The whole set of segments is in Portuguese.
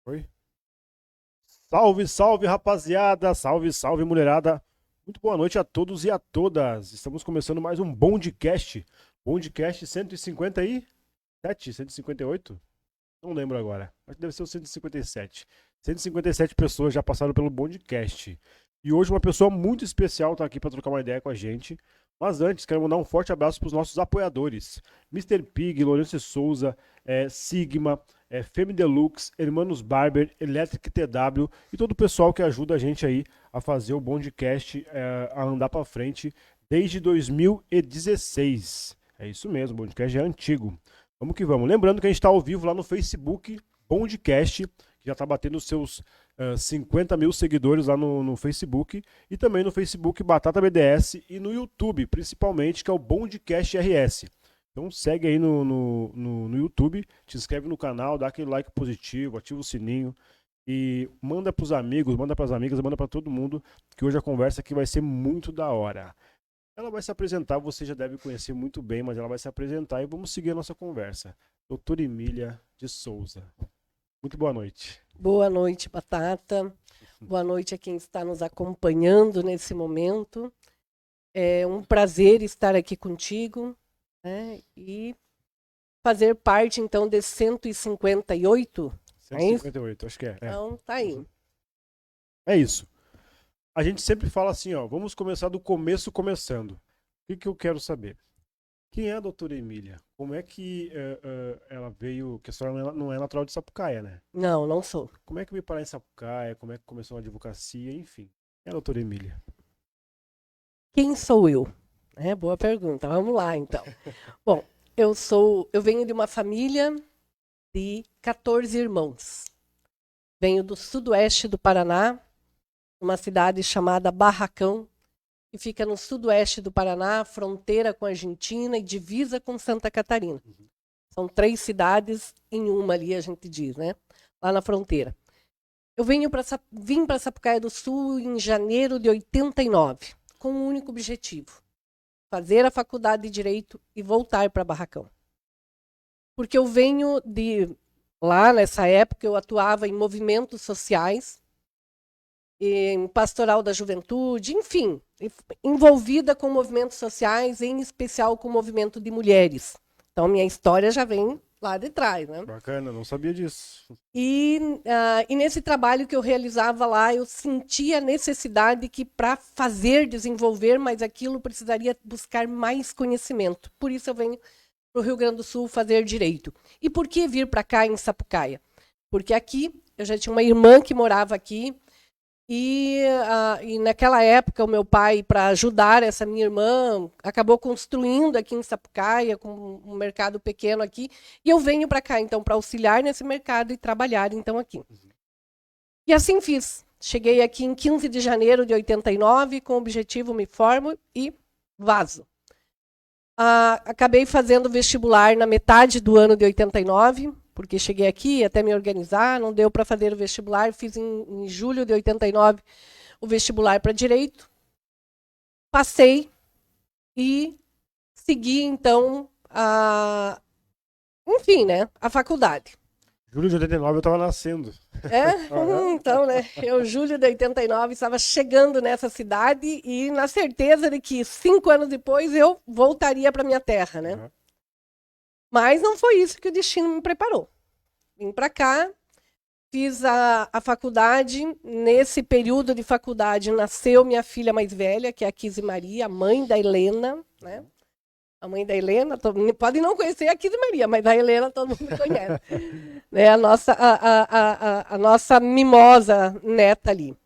Oi? Salve, salve, rapaziada! Salve, salve, mulherada! Muito boa noite a todos e a todas! Estamos começando mais um Bondcast. Bondcast 157? 158? Não lembro agora. Acho que deve ser o 157. 157 pessoas já passaram pelo Bondcast. E hoje uma pessoa muito especial está aqui para trocar uma ideia com a gente. Mas antes, quero mandar um forte abraço para os nossos apoiadores. Mr. Pig, Lourenço Souza, Sigma, Femme Deluxe, Hermanos Barber, Electric TW e todo o pessoal que ajuda a gente aí a fazer o Bondcast a andar para frente desde 2016. É isso mesmo, o Bondcast é antigo. Vamos que vamos. Lembrando que a gente está ao vivo lá no Facebook, Bondcast, que já está batendo os seus 50 mil seguidores lá no Facebook, e também no Facebook Batata BDS e no YouTube, principalmente, que é o Bondcast RS. Então segue aí no YouTube, te inscreve no canal, dá aquele like positivo, ativa o sininho e manda pros amigos, manda pras amigas, manda para todo mundo, que hoje a conversa aqui vai ser muito da hora. Ela vai se apresentar, você já deve conhecer muito bem, mas ela vai se apresentar e vamos seguir a nossa conversa. Doutora Emília de Souza. Muito boa noite. Boa noite, Batata. Boa noite a quem está nos acompanhando nesse momento. É um prazer estar aqui contigo, né? E fazer parte, então, desse 158. 158, acho que é. Então, tá aí. É isso. A gente sempre fala assim, ó, vamos começar do começo começando. O que eu quero saber? Quem é a doutora Emília? Como é que ela veio, que a senhora não é natural de Sapucaia, né? Não, não sou. Como é que veio parar em Sapucaia? Como é que começou a advocacia? Enfim, quem é a doutora Emília? Quem sou eu? Boa pergunta. Vamos lá, então. Bom, eu venho de uma família de 14 irmãos. Venho do sudoeste do Paraná, uma cidade chamada Barracão, que fica no sudoeste do Paraná, fronteira com a Argentina e divisa com Santa Catarina. São 3 cidades em uma ali, a gente diz, né? Lá na fronteira. Eu vim para Sapucaia do Sul em janeiro de 89, com um único objetivo: fazer a faculdade de Direito e voltar para Barracão. Porque eu venho de... Lá, nessa época, eu atuava em movimentos sociais, em pastoral da juventude, enfim, envolvida com movimentos sociais, em especial com o movimento de mulheres. Então, minha história já vem lá de trás, né? Bacana, não sabia disso. E nesse trabalho que eu realizava lá, eu sentia a necessidade que, para fazer, desenvolver, mas aquilo precisaria buscar mais conhecimento. Por isso eu venho para o Rio Grande do Sul fazer direito. E por que vir para cá, em Sapucaia? Porque aqui, eu já tinha uma irmã que morava aqui, e naquela época, o meu pai, para ajudar essa minha irmã, acabou construindo aqui em Sapucaia, com um mercado pequeno aqui, e eu venho para cá, então, para auxiliar nesse mercado e trabalhar, então, aqui. E assim fiz. Cheguei aqui em 15 de janeiro de 89, com o objetivo me formo e vazo. Acabei fazendo vestibular na metade do ano de 89, porque cheguei aqui até me organizar, não deu para fazer o vestibular, fiz em julho de 89 o vestibular para Direito, passei e segui, então, enfim, né, a faculdade. Julho de 89 eu estava nascendo. Então, né, eu, julho de 89, estava chegando nessa cidade e na certeza de que 5 anos depois eu voltaria para minha terra, né? Uhum. Mas não foi isso que o destino me preparou. Vim para cá, fiz a faculdade. Nesse período de faculdade, nasceu minha filha mais velha, que é a Kise Maria, a mãe da Helena, né? A mãe da Helena, pode não conhecer a Kise Maria, mas a Helena todo mundo conhece. Né? A nossa mimosa neta ali.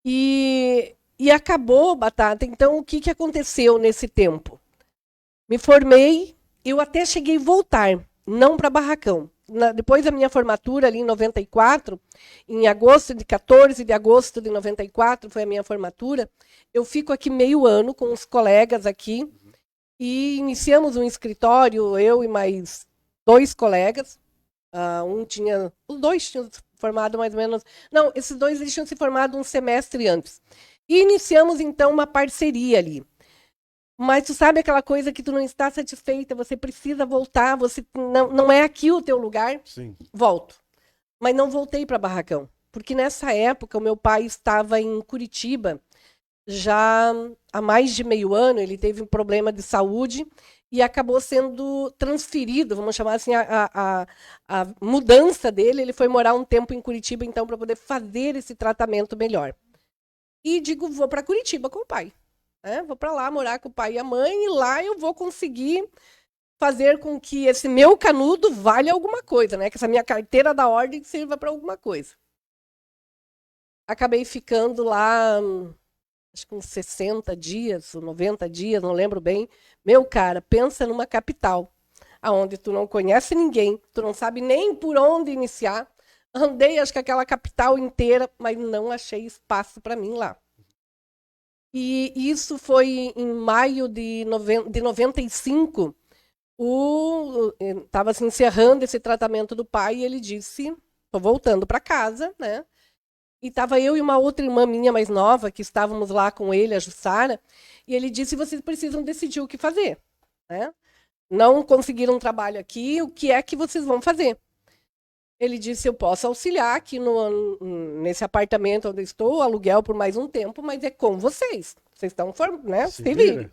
E acabou, Batata. Então, o que aconteceu nesse tempo? Me formei, eu até cheguei a voltar, não para Barracão. Depois da minha formatura, ali em 94, em 14 de agosto de 94, foi a minha formatura, eu fico aqui meio ano com os colegas aqui, e iniciamos um escritório, eu e mais 2 colegas. Os 2 tinham se formado mais ou menos... Não, esses 2 eles tinham se formado um semestre antes. E iniciamos, então, uma parceria ali. Mas tu sabe aquela coisa que tu não está satisfeita, você precisa voltar, você não é aqui o teu lugar? Sim. Volto. mas não voltei para Barracão, porque nessa época o meu pai estava em Curitiba, já há mais de meio ano. Ele teve um problema de saúde e acabou sendo transferido, vamos chamar assim, a mudança dele. Ele foi morar um tempo em Curitiba, então, para poder fazer esse tratamento melhor. E digo, vou para Curitiba com o pai. Né? Vou para lá morar com o pai e a mãe, e lá eu vou conseguir fazer com que esse meu canudo valha alguma coisa, né? Que essa minha carteira da ordem sirva para alguma coisa. Acabei ficando lá, acho que uns 60 dias, 90 dias, não lembro bem. Meu cara, pensa numa capital, aonde tu não conhece ninguém, tu não sabe nem por onde iniciar. Andei, acho que aquela capital inteira, mas não achei espaço para mim lá. E isso foi em maio de 95. Estava se encerrando esse tratamento do pai e ele disse, estou voltando para casa, né? E estava eu e uma outra irmã minha mais nova, que estávamos lá com ele, a Jussara, e ele disse, vocês precisam decidir o que fazer. Né? Não conseguiram um trabalho aqui, o que é que vocês vão fazer? Ele disse, eu posso auxiliar aqui nesse apartamento onde eu estou, aluguel por mais um tempo, mas é com vocês. Vocês estão, né? Se virem.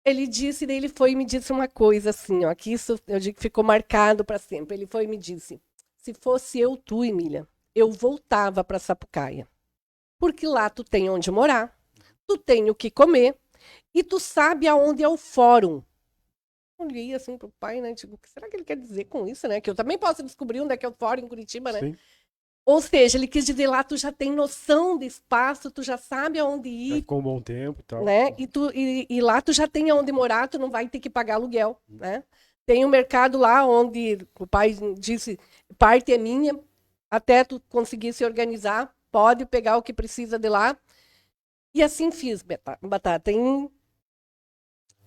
Ele disse, daí ele foi e me disse uma coisa assim, ó, que isso eu digo que ficou marcado para sempre. Ele foi e me disse, se fosse eu, tu, Emília, eu voltava para Sapucaia. Porque lá tu tem onde morar, tu tem o que comer e tu sabe aonde é o fórum. Olhei assim pro pai, né? Digo, o que será que ele quer dizer com isso, né? Que eu também posso descobrir onde é que é o fórum em Curitiba, né? Sim. Ou seja, ele quis dizer, lá tu já tem noção de espaço, tu já sabe aonde ir. Já ficou um bom tempo e tal. Né? E lá tu já tem aonde morar, tu não vai ter que pagar aluguel, né? Tem um mercado lá onde o pai disse, parte é minha, até tu conseguir se organizar, pode pegar o que precisa de lá. E assim fiz, Batata. Em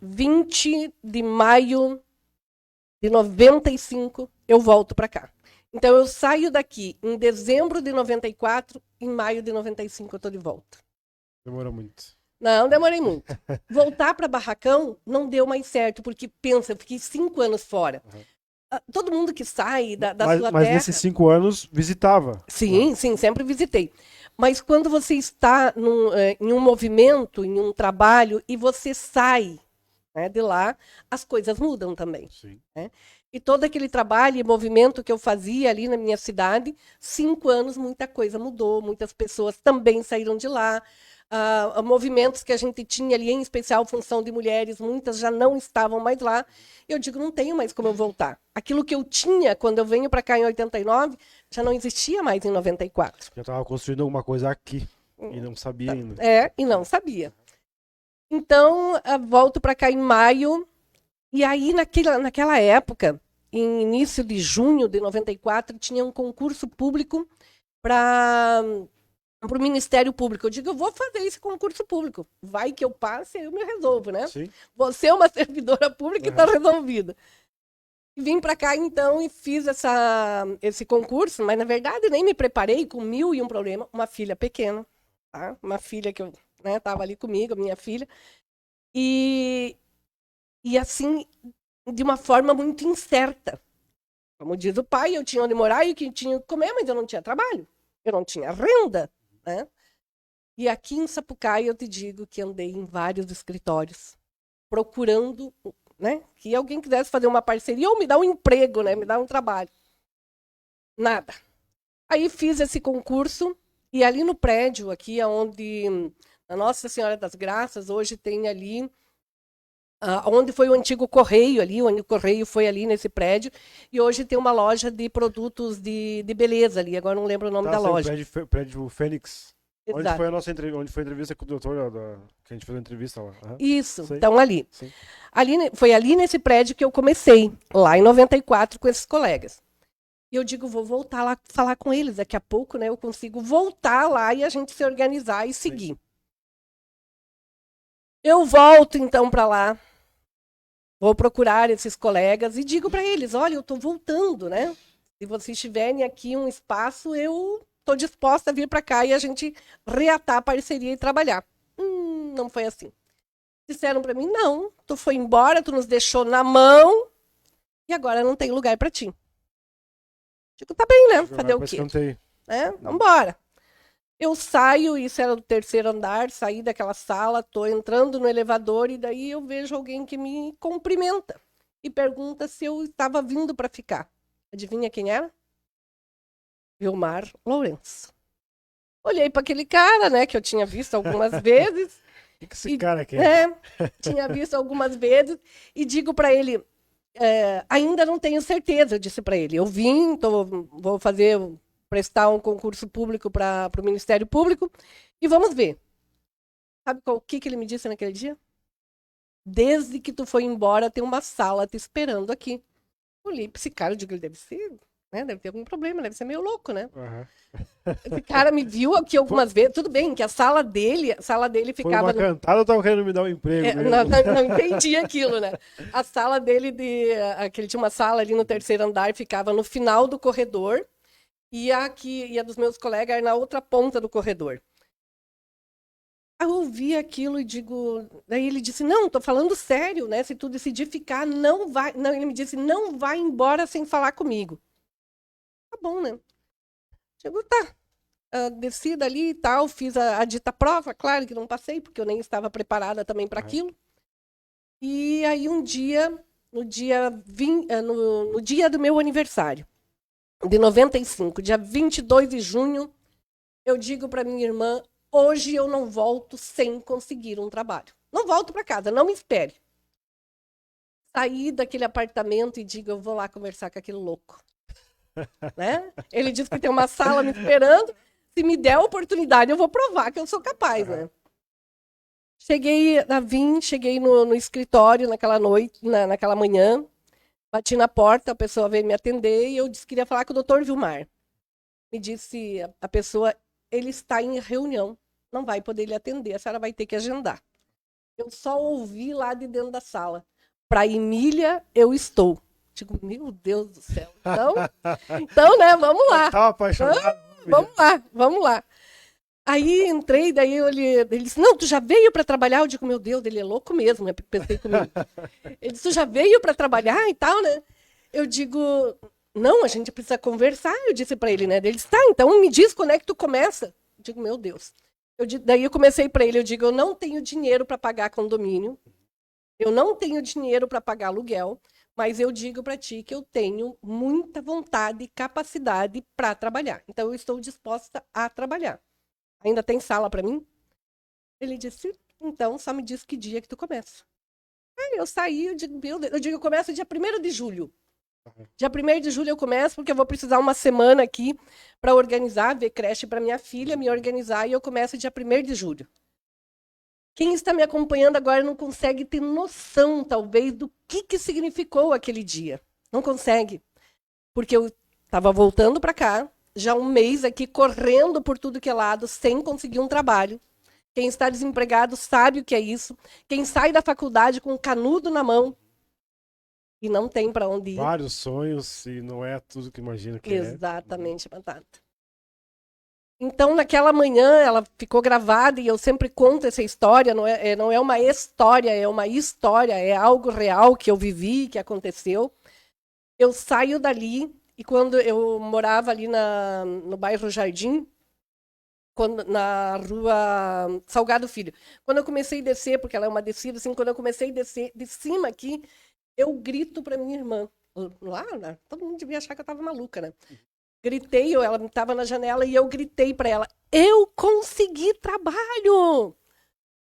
20 de maio de 95, eu volto para cá. Então, eu saio daqui em dezembro de 94, em maio de 95 eu estou de volta. Demorou muito. Não, demorei muito. Voltar para Barracão não deu mais certo, porque, pensa, eu fiquei 5 anos fora. Todo mundo que sai da sua terra... Mas nesses 5 anos, visitava. Sim, sim, sempre visitei. Mas quando você está em um movimento, em um trabalho, e você sai, né, de lá, as coisas mudam também. Sim. Né? E todo aquele trabalho e movimento que eu fazia ali na minha cidade, 5 anos, muita coisa mudou, muitas pessoas também saíram de lá. Movimentos que a gente tinha ali, em especial função de mulheres, muitas já não estavam mais lá. Eu digo, não tenho mais como eu voltar. Aquilo que eu tinha quando eu venho para cá em 89, já não existia mais em 94. Já estava construindo alguma coisa aqui e não sabia ainda. E não sabia. Então, volto para cá em maio, e aí naquela época, em início de junho de 94, tinha um concurso público para o Ministério Público. Eu digo, eu vou fazer esse concurso público. Vai que eu passe, eu me resolvo, né? Sim. Você é uma servidora pública e está resolvida. Vim para cá, então, e fiz esse concurso, mas, na verdade, nem me preparei, com 1001 problemas. Uma filha pequena, tá? Uma filha que estava ali comigo, minha filha. E assim, de uma forma muito incerta. Como diz o pai, eu tinha onde morar e o que tinha que comer, mas eu não tinha trabalho. Eu não tinha renda. Né? E aqui em Sapucaia eu te digo que andei em vários escritórios procurando, né, que alguém quisesse fazer uma parceria ou me dar um emprego, né, me dar um trabalho. Nada. Aí fiz esse concurso e ali no prédio, aqui onde a Nossa Senhora das Graças, hoje tem ali onde foi o antigo Correio ali, onde o Correio foi ali nesse prédio, e hoje tem uma loja de produtos de beleza ali, agora não lembro o nome da loja. O prédio Fênix. Exato. Onde foi a nossa onde foi a entrevista com o doutor, que a gente fez a entrevista lá. Isso, sei. Então ali. Sim. Foi ali nesse prédio que eu comecei, lá em 94, com esses colegas. E eu digo, vou voltar lá falar com eles, daqui a pouco, né, eu consigo voltar lá e a gente se organizar e seguir. Sim. Eu volto então para lá. Vou procurar esses colegas e digo para eles, olha, eu estou voltando, né? Se vocês tiverem aqui um espaço, eu estou disposta a vir para cá e a gente reatar a parceria e trabalhar. Não foi assim. Disseram para mim, não, tu foi embora, tu nos deixou na mão e agora não tem lugar para ti. Digo, tá bem, né? Jogar Fazer o pra quê? escanteio. Vambora. Eu saio, isso era do 3º andar, saí daquela sala, tô entrando no elevador e daí eu vejo alguém que me cumprimenta e pergunta se eu estava vindo para ficar. Adivinha quem era? Vilmar Lourenço. Olhei para aquele cara, né, que eu tinha visto algumas vezes. O que esse cara quer? Tinha visto algumas vezes e digo para ele, ainda não tenho certeza, eu disse para ele. Eu vim, vou prestar um concurso público para o Ministério Público e vamos ver. Sabe o que ele me disse naquele dia? Desde que tu foi embora, tem uma sala te esperando aqui. Olhei para esse cara, eu digo, ele deve ser, né? Deve ter algum problema, deve ser meio louco, né? Uhum. Esse cara me viu aqui algumas vezes. Tudo bem, que a sala dele Foi ficava uma cantada ou tava querendo me dar um emprego mesmo? não entendi aquilo, né? A sala dele, que ele tinha uma sala ali no 3º andar, ficava no final do corredor, e a dos meus colegas era na outra ponta do corredor. Aí eu ouvi aquilo e digo. Daí ele disse: Não, tô falando sério, né? Se tu decidir ficar, não vai. Não, ele me disse: Não vai embora sem falar comigo. Tá bom, né? Digo, tá. Desci dali e tal, fiz a dita prova, claro que não passei, porque eu nem estava preparada também para aquilo. E aí no dia do meu aniversário, de 95, dia 22 de junho, eu digo para minha irmã, hoje eu não volto sem conseguir um trabalho. Não volto para casa, não me espere. Saí daquele apartamento e digo, eu vou lá conversar com aquele louco. Né? Ele disse que tem uma sala me esperando, se me der a oportunidade eu vou provar que eu sou capaz, né? Cheguei no escritório naquela noite, naquela manhã, bati na porta, a pessoa veio me atender e eu disse que queria falar com o Dr. Vilmar. Me disse a pessoa, ele está em reunião, não vai poder lhe atender, a senhora vai ter que agendar. Eu só ouvi lá de dentro da sala, para Emília eu estou. Digo, meu Deus do céu. Então, né, vamos lá. Eu tava apaixonado. Vamos lá. Aí entrei, daí ele disse, não, tu já veio para trabalhar? Eu digo, meu Deus, ele é louco mesmo, né? Pensei comigo. Ele disse, tu já veio para trabalhar e tal, né? Eu digo, não, a gente precisa conversar, eu disse para ele, né? Ele disse, tá, então me diz quando é que tu começa. Eu digo, meu Deus. Daí eu comecei para ele, eu digo, eu não tenho dinheiro para pagar condomínio, eu não tenho dinheiro para pagar aluguel, mas eu digo para ti que eu tenho muita vontade e capacidade para trabalhar. Então eu estou disposta a trabalhar. Ainda tem sala para mim? Ele disse, então só me diz que dia que tu começa. Aí eu saí, eu digo, eu começo dia 1º de julho. Dia 1º de julho eu começo, porque eu vou precisar uma semana aqui para organizar, ver creche para minha filha, me organizar, e eu começo dia 1º de julho. Quem está me acompanhando agora não consegue ter noção, talvez, do que significou aquele dia. Não consegue. Porque eu estava voltando para cá, já um mês aqui, correndo por tudo que é lado, sem conseguir um trabalho. Quem está desempregado sabe o que é isso. Quem sai da faculdade com um canudo na mão e não tem para onde ir. Vários sonhos e não é tudo que imagina que Exatamente, Batata. Então, naquela manhã, ela ficou gravada e eu sempre conto essa história. Não é uma história, é uma história, é algo real que eu vivi, que aconteceu. Eu saio dali e quando eu morava ali no bairro Jardim, na rua Salgado Filho. Quando eu comecei a descer, porque ela é uma descida, assim, quando eu comecei a descer de cima aqui, eu grito para minha irmã. Lá, né? Todo mundo devia achar que eu estava maluca, né? Gritei, ela estava na janela e eu gritei para ela, eu consegui trabalho!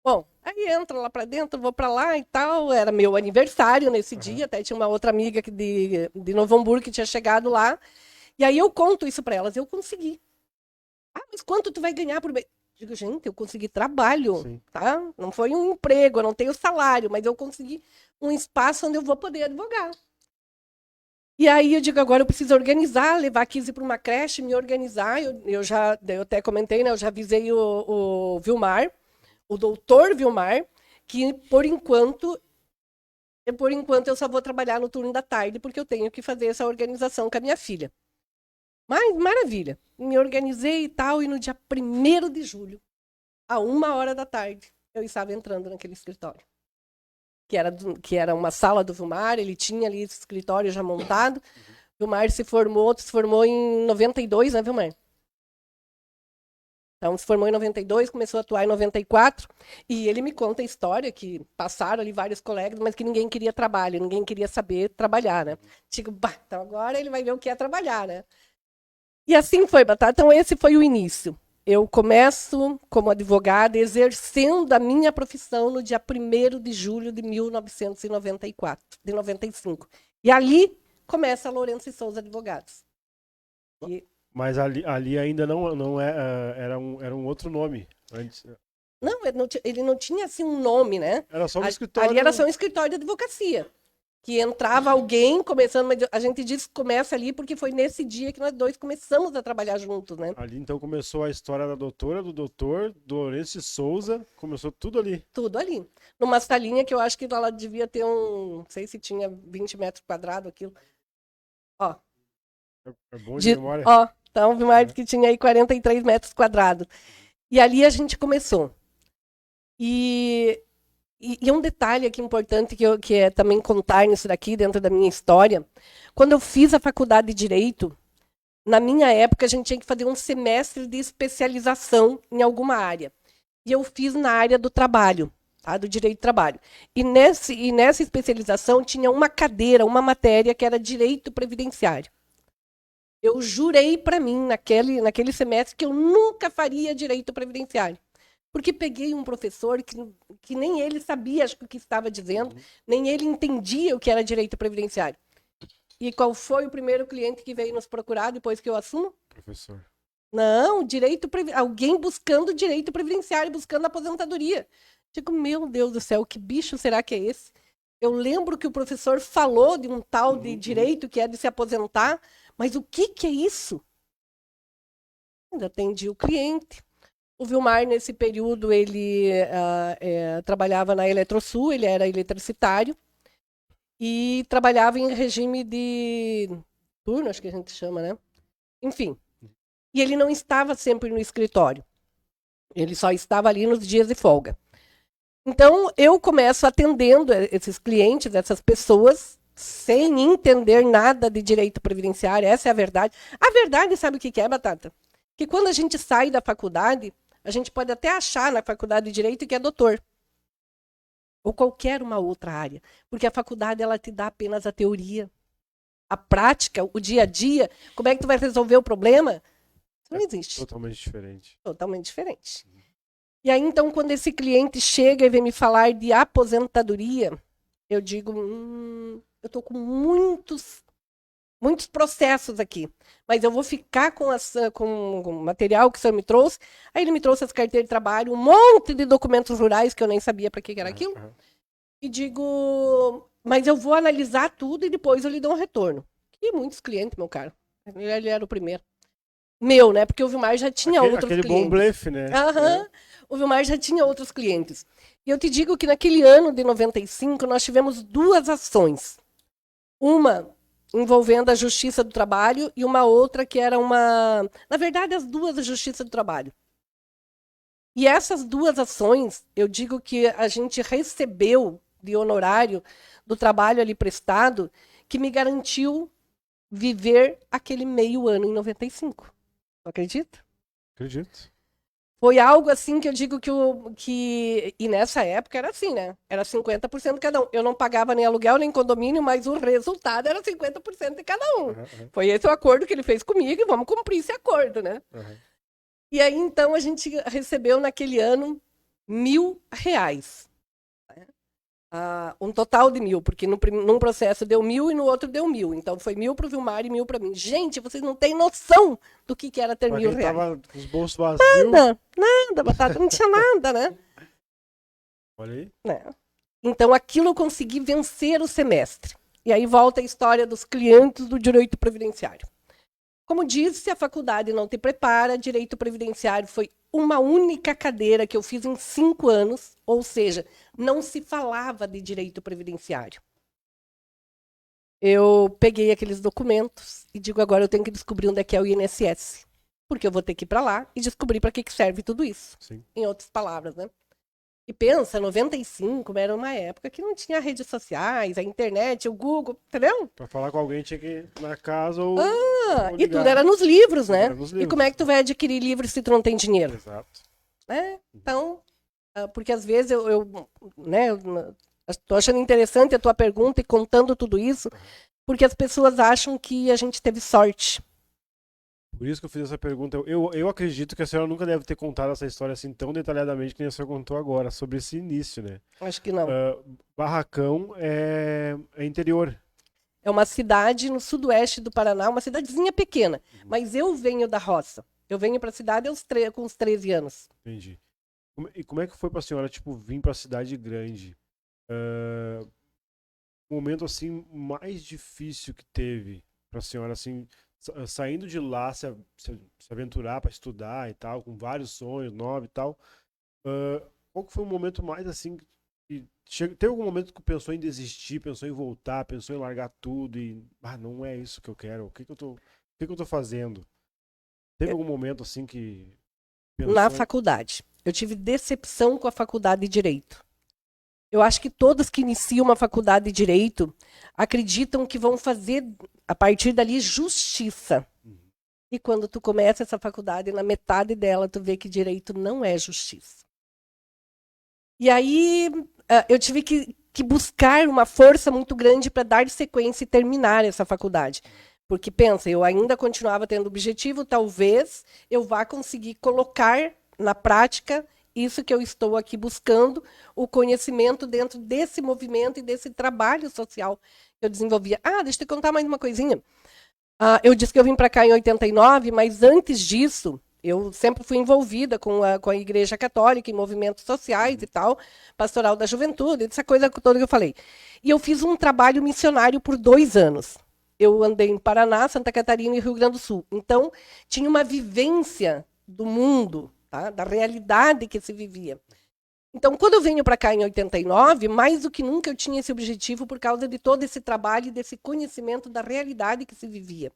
Bom, aí entra lá para dentro, vou para lá e tal, era meu aniversário nesse dia, até tinha uma outra amiga de Novo Hamburgo que tinha chegado lá, e aí eu conto isso para elas, eu consegui. Ah, mas quanto tu vai ganhar por mês? Digo, gente, eu consegui trabalho, Sim. tá? Não foi um emprego, eu não tenho salário, mas eu consegui um espaço onde eu vou poder advogar. E aí eu digo, agora eu preciso organizar, levar a Kizzy para uma creche, me organizar. Eu até comentei, né? Eu já avisei o Vilmar, o doutor Vilmar, que por enquanto eu só vou trabalhar no turno da tarde, porque eu tenho que fazer essa organização com a minha filha. Mas maravilha. Me organizei e tal, e no dia 1º de julho, a 1h da tarde, eu estava entrando naquele escritório. Que era uma sala do Vilmar, ele tinha ali esse escritório já montado. Vilmar se formou em 92, né, Vilmar? Então, se formou em 92, começou a atuar em 94, e ele me conta a história que passaram ali vários colegas, mas que ninguém queria trabalho, ninguém queria saber trabalhar, né? Digo, bah, então agora ele vai ver o que é trabalhar, né? E assim foi, Batata. Então, esse foi o início. Eu começo como advogada, exercendo a minha profissão no dia 1º de julho de 1994, de 95. E ali começa a Lourenço e Souza Advogados. E Mas ali ainda não era um outro nome. Antes, não, ele não tinha assim um nome, né? era só um escritório. Ali era só um escritório de advocacia. Que entrava alguém começando, mas a gente diz que começa ali porque foi nesse dia que nós dois começamos a trabalhar juntos, né? Ali então começou a história da doutora, do doutor, do Lourenço de Souza, começou tudo ali. Tudo ali. Numa salinha que eu acho que ela devia ter não sei se tinha 20 metros quadrados aquilo. Ó. É bom de memória. Ó, então, mais que tinha aí 43 metros quadrados. E ali a gente começou. E um detalhe aqui importante que é também contar nisso daqui, dentro da minha história. Quando eu fiz a faculdade de Direito, na minha época, a gente tinha que fazer um semestre de especialização em alguma área. E eu fiz na área do trabalho, tá? Do direito do trabalho. E nessa especialização tinha uma cadeira, uma matéria que era direito previdenciário. Eu jurei para mim, naquele semestre, que eu nunca faria direito previdenciário. Porque peguei um professor que nem ele sabia o que estava dizendo, nem ele entendia o que era direito previdenciário. E qual foi o primeiro cliente que veio nos procurar depois que eu assumo? Professor. Não, alguém buscando direito previdenciário, buscando aposentadoria. Digo, meu Deus do céu, que bicho será que é esse? Eu lembro que o professor falou de um tal de direito que é de se aposentar, mas o que é isso? Ainda atendi o cliente. O Vilmar, nesse período, ele trabalhava na Eletrosul, ele era eletricitário, e trabalhava em regime de turno, acho que a gente chama, né? Enfim. E ele não estava sempre no escritório. Ele só estava ali nos dias de folga. Então, eu começo atendendo esses clientes, essas pessoas, sem entender nada de direito previdenciário. Essa é a verdade. A verdade, sabe o que é, Batata? Que quando a gente sai da faculdade, a gente pode até achar na faculdade de Direito que é doutor. Ou qualquer uma outra área. Porque a faculdade, ela te dá apenas a teoria. A prática, o dia a dia, como é que tu vai resolver o problema? Isso não existe. Totalmente diferente. Totalmente diferente. E aí, então, quando esse cliente chega e vem me falar de aposentadoria, eu digo, eu estou com muitos processos aqui, mas eu vou ficar com o material que o senhor me trouxe. Aí ele me trouxe as carteiras de trabalho, um monte de documentos rurais que eu nem sabia para que era aquilo. E digo, mas eu vou analisar tudo e depois eu lhe dou um retorno. E muitos clientes, meu caro. Ele era o primeiro. Meu, né? Porque o Vilmar já tinha outros clientes. Aquele bom blefe, né? O Vilmar já tinha outros clientes. E eu te digo que naquele ano de 95, nós tivemos 2 ações. Uma envolvendo a Justiça do Trabalho e uma outra que era uma... Na verdade, as duas da Justiça do Trabalho. E essas 2 ações, eu digo que a gente recebeu de honorário do trabalho ali prestado, que me garantiu viver aquele meio ano em 95. Não acredita? Acredito. Foi algo assim que eu digo e nessa época era assim, né? Era 50% de cada um. Eu não pagava nem aluguel, nem condomínio, mas o resultado era 50% de cada um. Foi esse o acordo que ele fez comigo e vamos cumprir esse acordo, né? E aí, então, a gente recebeu naquele ano R$1.000. Um total de 1.000, porque num processo deu 1.000 e no outro deu 1.000. Então foi 1.000 para o Vilmar e 1.000 para mim. Gente, vocês não têm noção do que era ter R$1.000. Tava com os bolsos vazios. Nada, Batata, não tinha nada, né? Olha aí. Então aquilo eu consegui vencer o semestre. E aí volta a história dos clientes do direito previdenciário. Como disse, a faculdade não te prepara, direito previdenciário foi uma única cadeira que eu fiz em 5 anos, ou seja, não se falava de direito previdenciário. Eu peguei aqueles documentos e digo, agora eu tenho que descobrir onde é que é o INSS, porque eu vou ter que ir para lá e descobrir para que serve tudo isso. Sim. Em outras palavras, né? E pensa, 95 era uma época que não tinha redes sociais, a internet, o Google, entendeu? Pra falar com alguém tinha que ir na casa ou E ligar. tudo era nos livros, né? Era nos E livros. como é que tu vai adquirir livros se tu não tem dinheiro? Exato. Então, porque às vezes né, tô achando interessante a tua pergunta e contando tudo isso, porque as pessoas acham que a gente teve sorte. Por isso que eu fiz essa pergunta. Eu acredito que a senhora nunca deve ter contado essa história assim tão detalhadamente que nem a senhora contou agora, sobre esse início, né? Acho que não. Barracão é interior. É uma cidade no sudoeste do Paraná, uma cidadezinha pequena. Mas eu venho da roça. Eu venho para a cidade com uns 13 anos. Entendi. E como é que foi pra senhora, tipo, vir pra cidade grande? O momento, assim, mais difícil que teve pra senhora, assim, saindo de lá, se aventurar pra estudar e tal, com vários sonhos, novos e tal. Qual que foi o momento mais, assim, teve algum momento que pensou em desistir, pensou em voltar, pensou em largar tudo e, não é isso que eu quero, o que que eu tô fazendo? Teve algum momento, assim, que pensou Na faculdade. Eu tive decepção com a faculdade de Direito. Eu acho que todos que iniciam uma faculdade de Direito acreditam que vão fazer, a partir dali, justiça. E quando tu começa essa faculdade, na metade dela, tu vê que Direito não é justiça. E aí, eu tive que buscar uma força muito grande para dar sequência e terminar essa faculdade. Porque, pensa, eu ainda continuava tendo objetivo, talvez eu vá conseguir colocar na prática isso que eu estou aqui buscando, o conhecimento dentro desse movimento e desse trabalho social que eu desenvolvia. Deixa eu te contar mais uma coisinha. Eu disse que eu vim para cá em 89, mas antes disso, eu sempre fui envolvida com a Igreja Católica, em movimentos sociais e tal, pastoral da juventude, essa coisa toda que eu falei. E eu fiz um trabalho missionário por 2 anos. Eu andei em Paraná, Santa Catarina e Rio Grande do Sul. Então, tinha uma vivência do mundo, tá? Da realidade que se vivia. Então, quando eu venho para cá em 89, mais do que nunca eu tinha esse objetivo por causa de todo esse trabalho e desse conhecimento da realidade que se vivia.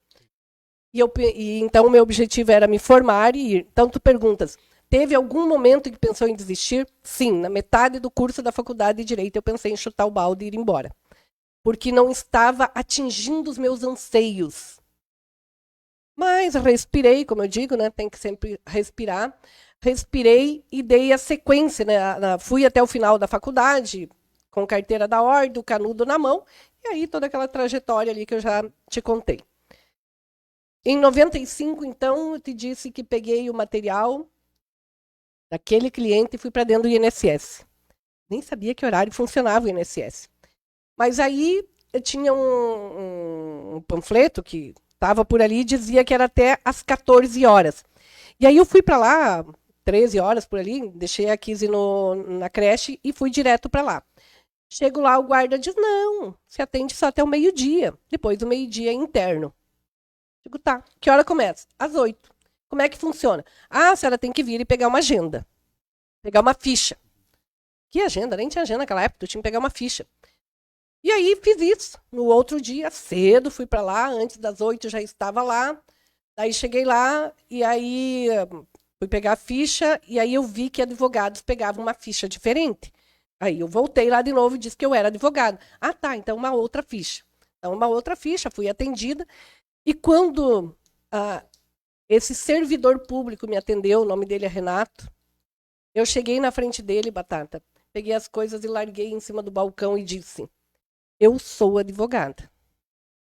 E então, o meu objetivo era me formar e ir. Então, tu perguntas, teve algum momento que pensou em desistir? Sim, na metade do curso da faculdade de Direito eu pensei em chutar o balde e ir embora. Porque não estava atingindo os meus anseios. Mas respirei, como eu digo, né? Tem que sempre respirar. Respirei e dei a sequência, né? Fui até o final da faculdade, com carteira da ordem, o canudo na mão, e aí toda aquela trajetória ali que eu já te contei. Em 95, então, eu te disse que peguei o material daquele cliente e fui para dentro do INSS. Nem sabia que horário funcionava o INSS. Mas aí eu tinha um panfleto que estava por ali e dizia que era até às 14 horas. E aí eu fui para lá, 13 horas por ali, deixei a Kizzy na creche e fui direto para lá. Chego lá, o guarda diz, não, se atende só até o meio-dia. Depois do meio-dia é interno. Digo, tá, que hora começa? Às 8. Como é que funciona? A senhora tem que vir e pegar uma agenda. Pegar uma ficha. Que agenda? Nem tinha agenda naquela época, eu tinha que pegar uma ficha. E aí fiz isso. No outro dia, cedo, fui para lá, antes das 8 já estava lá. Daí cheguei lá e aí fui pegar a ficha e aí eu vi que advogados pegavam uma ficha diferente. Aí eu voltei lá de novo e disse que eu era advogado. Tá, então uma outra ficha. Então uma outra ficha, fui atendida. E quando esse servidor público me atendeu, o nome dele é Renato, eu cheguei na frente dele, Batata, peguei as coisas e larguei em cima do balcão e disse, eu sou advogada,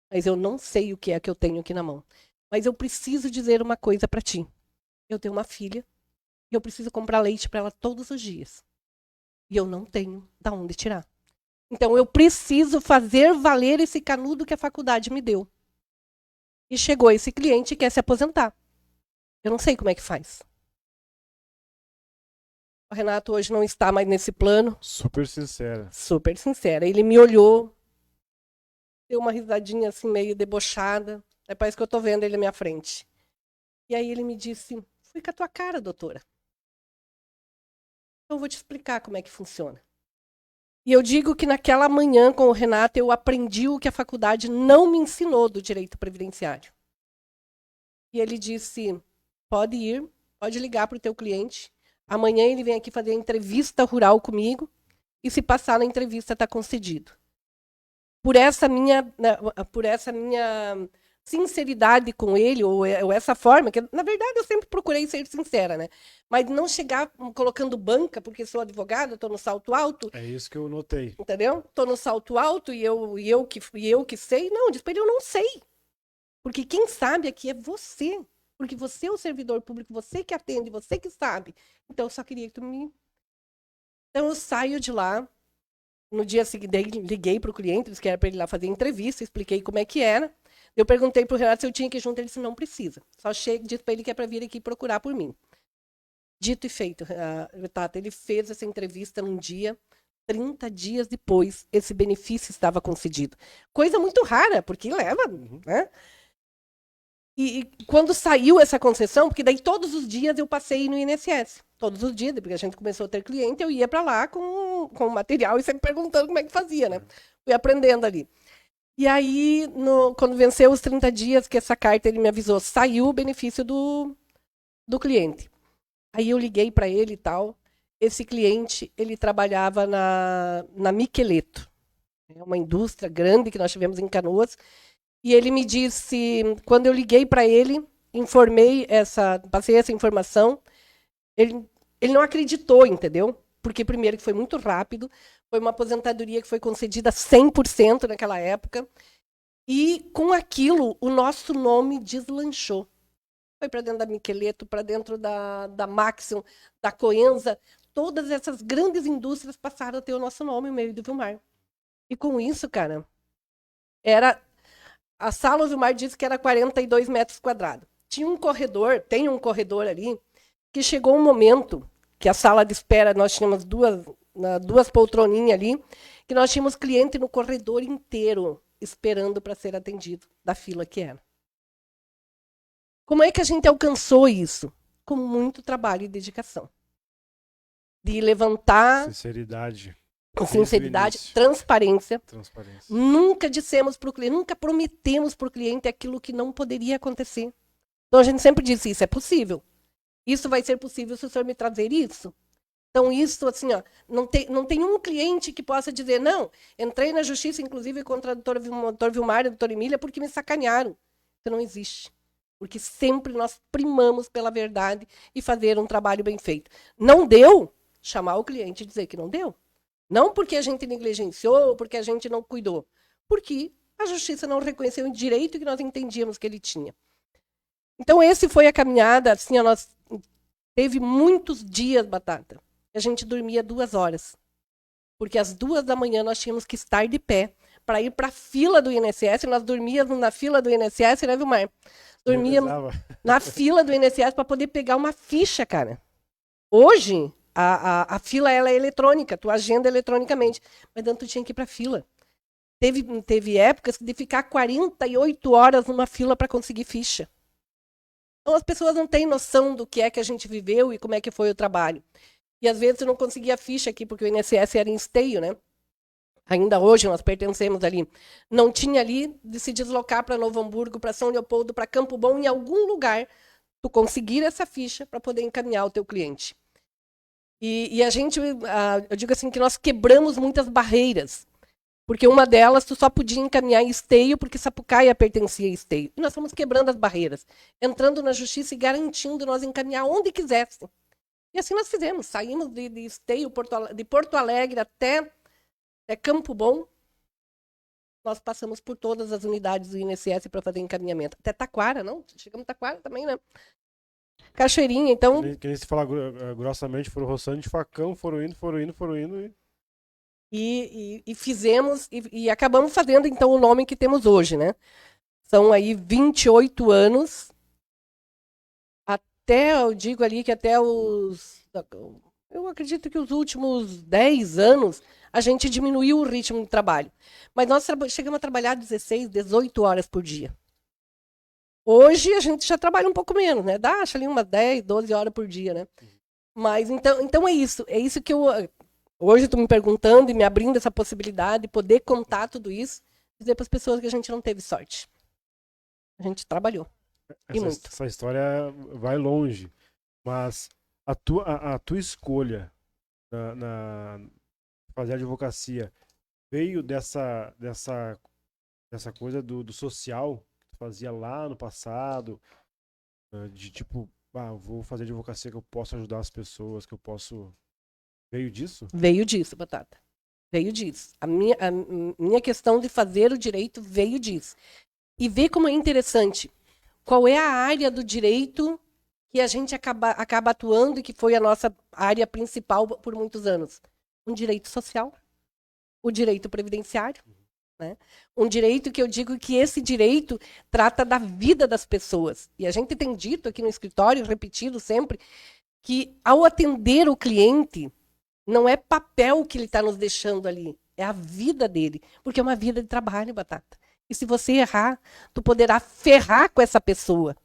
mas eu não sei o que é que eu tenho aqui na mão. Mas eu preciso dizer uma coisa para ti. Eu tenho uma filha e eu preciso comprar leite para ela todos os dias. E eu não tenho de onde tirar. Então eu preciso fazer valer esse canudo que a faculdade me deu. E chegou esse cliente e quer se aposentar. Eu não sei como é que faz. O Renato hoje não está mais nesse plano. Super sincera. Super sincera. Ele me olhou, deu uma risadinha assim meio debochada. Parece que eu estou vendo ele na minha frente. E aí ele me disse, fui com a tua cara, doutora. Então eu vou te explicar como é que funciona. E eu digo que naquela manhã com o Renato eu aprendi o que a faculdade não me ensinou do direito previdenciário. E ele disse, pode ir, pode ligar para o teu cliente. Amanhã ele vem aqui fazer a entrevista rural comigo e se passar na entrevista está concedido. Por essa minha sinceridade com ele, ou essa forma, que na verdade eu sempre procurei ser sincera, né? Mas não chegar colocando banca, porque sou advogada, estou no salto alto. É isso que eu notei. Entendeu? Estou no salto alto e eu que sei. Não, disse para ele, eu não sei. Porque quem sabe aqui é você. Porque você é o servidor público, você que atende, você que sabe. Então eu só queria que tu me... Então eu saio de lá. No dia seguinte, liguei para o cliente, disse que era para ele ir lá fazer entrevista, expliquei como é que era. Eu perguntei para o Renato se eu tinha que ir junto, ele disse, não precisa. Só disse para ele que é para vir aqui procurar por mim. Dito e feito, Tata, ele fez essa entrevista num dia, 30 dias depois, esse benefício estava concedido. Coisa muito rara, porque leva, né? E quando saiu essa concessão, porque daí todos os dias eu passei no INSS. Todos os dias, porque a gente começou a ter cliente, eu ia para lá com o material e sempre perguntando como é que fazia, né? Fui aprendendo ali. E aí, quando venceu os 30 dias, que essa carta ele me avisou, saiu o benefício do cliente. Aí eu liguei para ele e tal. Esse cliente, ele trabalhava na Miqueleto. É uma indústria grande que nós tivemos em Canoas. E ele me disse, quando eu liguei para ele, passei essa informação, ele não acreditou, entendeu? Porque, primeiro, que foi muito rápido, foi uma aposentadoria que foi concedida 100% naquela época, e com aquilo, o nosso nome deslanchou. Foi para dentro da Miqueleto, para dentro da Maxion, da Coenza, todas essas grandes indústrias passaram a ter o nosso nome, o meio do Vilmar. E com isso, cara, a sala, o Vilmar disse que era 42 metros quadrados. Tem um corredor ali, que chegou um momento que a sala de espera, nós tínhamos duas poltroninhas ali, que nós tínhamos cliente no corredor inteiro esperando para ser atendido, da fila que era. Como é que a gente alcançou isso? Com muito trabalho e dedicação. De levantar... Sinceridade, transparência. Transparência. Nunca dissemos para o cliente, nunca prometemos para o cliente aquilo que não poderia acontecer. Então a gente sempre disse, isso é possível. Isso vai ser possível se o senhor me trazer isso. Então isso, assim, ó, não tem um cliente que possa dizer, não, entrei na justiça, inclusive, contra o doutor Vilmar e a doutora Emília, porque me sacanearam. Isso não existe. Porque sempre nós primamos pela verdade e fazer um trabalho bem feito. Não deu, chamar o cliente e dizer que não deu. Não porque a gente negligenciou, porque a gente não cuidou. Porque a justiça não reconheceu o direito que nós entendíamos que ele tinha. Então, esse foi a caminhada. Assim, nós teve muitos dias, Batata. A gente dormia 2 horas. Porque às 2 da manhã nós tínhamos que estar de pé para ir para a fila do INSS. Nós dormíamos na fila do INSS, né, Vilmar? Dormíamos na fila do INSS para poder pegar uma ficha, cara. Hoje, a fila ela é eletrônica, tu agenda eletronicamente. Mas antes tu tinha que ir para a fila. Teve épocas de ficar 48 horas numa fila para conseguir ficha. Então as pessoas não têm noção do que é que a gente viveu e como é que foi o trabalho. E às vezes eu não conseguia ficha aqui, porque o INSS era em Esteio, né? Ainda hoje nós pertencemos ali. Não tinha ali de se deslocar para Novo Hamburgo, para São Leopoldo, para Campo Bom, em algum lugar, tu conseguir essa ficha para poder encaminhar o teu cliente. E a gente, eu digo assim, que nós quebramos muitas barreiras. Porque uma delas, tu só podia encaminhar em Esteio, porque Sapucaia pertencia a Esteio. E nós fomos quebrando as barreiras, entrando na justiça e garantindo nós encaminhar onde quisesse. E assim nós fizemos. Saímos de Esteio, de Porto Alegre até Campo Bom. Nós passamos por todas as unidades do INSS para fazer encaminhamento. Até Taquara, não? Chegamos em Taquara também, né? Cachoeirinha, então... Que nem se falar grossamente, foram roçando de facão, foram indo. E fizemos, e acabamos fazendo, então, o nome que temos hoje, né? São aí 28 anos, eu digo ali que até eu acredito que os últimos 10 anos, a gente diminuiu o ritmo de trabalho. Mas nós chegamos a trabalhar 16, 18 horas por dia. Hoje a gente já trabalha um pouco menos, né? Dá, acho ali umas 10, 12 horas por dia, né? Mas então é isso que eu... Hoje estou me perguntando e me abrindo essa possibilidade de poder contar tudo isso, dizer para as pessoas que a gente não teve sorte. A gente trabalhou. E muito. Essa história vai longe. Mas a tua escolha na fazer advocacia veio dessa coisa do social que tu fazia lá no passado, de tipo, vou fazer advocacia que eu posso ajudar as pessoas, que eu posso. Veio disso? Veio disso, Batata. Veio disso. A minha questão de fazer o direito veio disso. E ver como é interessante. Qual é a área do direito que a gente acaba atuando e que foi a nossa área principal por muitos anos? Um direito social, o direito previdenciário, né? Um direito que eu digo que esse direito trata da vida das pessoas. E a gente tem dito aqui no escritório, repetido sempre, que ao atender o cliente, não é papel que ele está nos deixando ali, é a vida dele, porque é uma vida de trabalho, Batata. E se você errar, tu poderá ferrar com essa pessoa.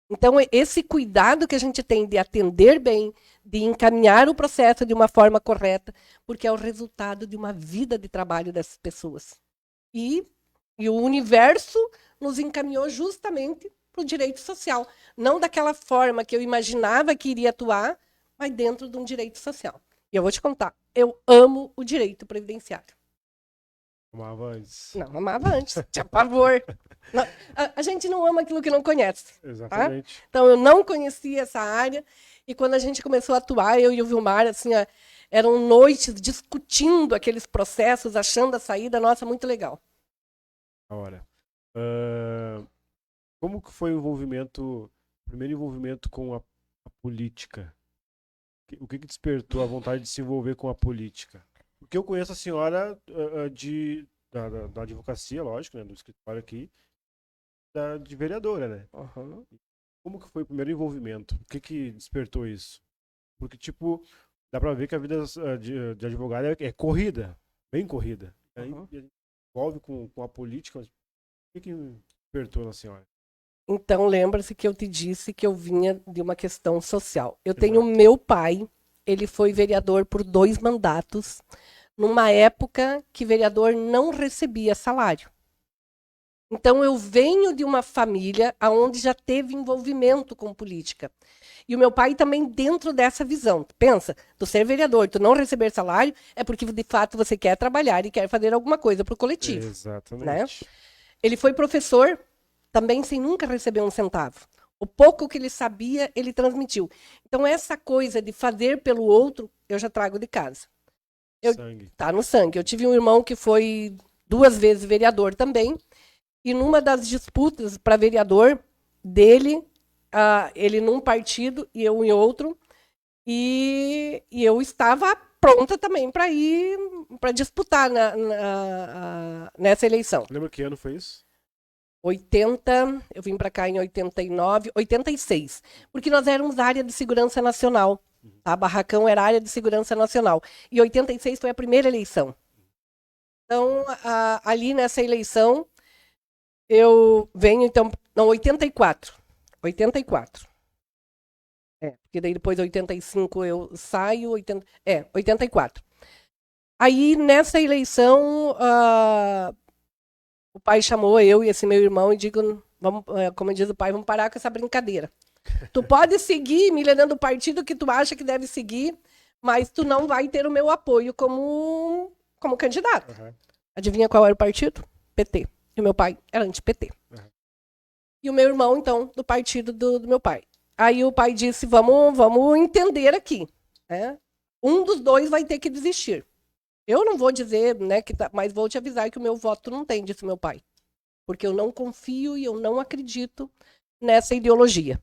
Então, esse cuidado que a gente tem de atender bem, de encaminhar o processo de uma forma correta, porque é o resultado de uma vida de trabalho dessas pessoas. E o universo nos encaminhou justamente para o direito social. Não daquela forma que eu imaginava que iria atuar, mas dentro de um direito social. E eu vou te contar, eu amo o direito previdenciário. Amava antes. Não, amava antes, tinha pavor. Não, a gente não ama aquilo que não conhece. Exatamente. Tá? Então, eu não conhecia essa área, e quando a gente começou a atuar, eu e o Vilmar, assim, eram noites discutindo aqueles processos, achando a saída, nossa, muito legal. Agora, como que foi o primeiro envolvimento com a política? O que despertou a vontade de se envolver com a política? Porque eu conheço a senhora da advocacia, lógico, né, do escritório aqui, de vereadora, né? Uhum. Como que foi o primeiro envolvimento? O que despertou isso? Porque, tipo, dá pra ver que a vida de advogado é corrida, bem corrida. Aí Uhum. a gente envolve com a política, mas o que despertou na senhora? Então, lembra-se que eu te disse que eu vinha de uma questão social. Eu tenho Exato. meu pai, ele foi vereador por 2 mandatos, numa época que vereador não recebia salário. Então, eu venho de uma família onde já teve envolvimento com política. E o meu pai também dentro dessa visão. Pensa, tu ser vereador, tu não receber salário, é porque de fato você quer trabalhar e quer fazer alguma coisa para o coletivo. Né? Exatamente. Ele foi professor, também sem nunca receber um centavo. O pouco que ele sabia, ele transmitiu. Então, essa coisa de fazer pelo outro, eu já trago de casa. Sangue. Tá no sangue. Eu tive um irmão que foi 2 vezes vereador também, e numa das disputas para vereador dele, ele num partido e eu em outro, e eu estava pronta também para ir para disputar nessa eleição. Lembra que ano foi isso? 80, eu vim para cá em 89, 86, porque nós éramos área de segurança nacional. A Barracão era área de segurança nacional. E 86 foi a primeira eleição. Então, ali nessa eleição, eu venho, então, não, 84. 84. Porque daí depois 85 eu saio, 84. Aí, nessa eleição, o pai chamou eu e esse meu irmão e digo, vamos, como diz o pai, vamos parar com essa brincadeira. Tu pode seguir militando o partido que tu acha que deve seguir, mas tu não vai ter o meu apoio como candidato. Uhum. Adivinha qual era o partido? PT. E o meu pai era anti-PT. Uhum. E o meu irmão, então, do partido do meu pai. Aí o pai disse, vamos entender aqui. Né? Um dos dois vai ter que desistir. Eu não vou dizer, né, mas vou te avisar que o meu voto não tem, disse meu pai. Porque eu não confio e eu não acredito nessa ideologia.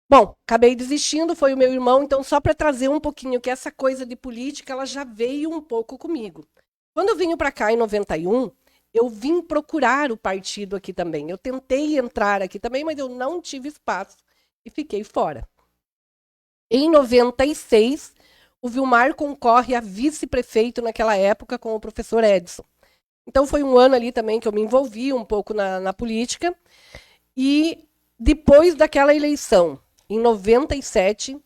Bom, acabei desistindo, foi o meu irmão, então só para trazer um pouquinho que essa coisa de política, ela já veio um pouco comigo. Quando eu vim para cá em 91, eu vim procurar o partido aqui também. Eu tentei entrar aqui também, mas eu não tive espaço e fiquei fora. Em 96, o Vilmar concorre a vice-prefeito naquela época com o professor Edson. Então foi um ano ali também que eu me envolvi um pouco na política. E depois daquela eleição, em 97,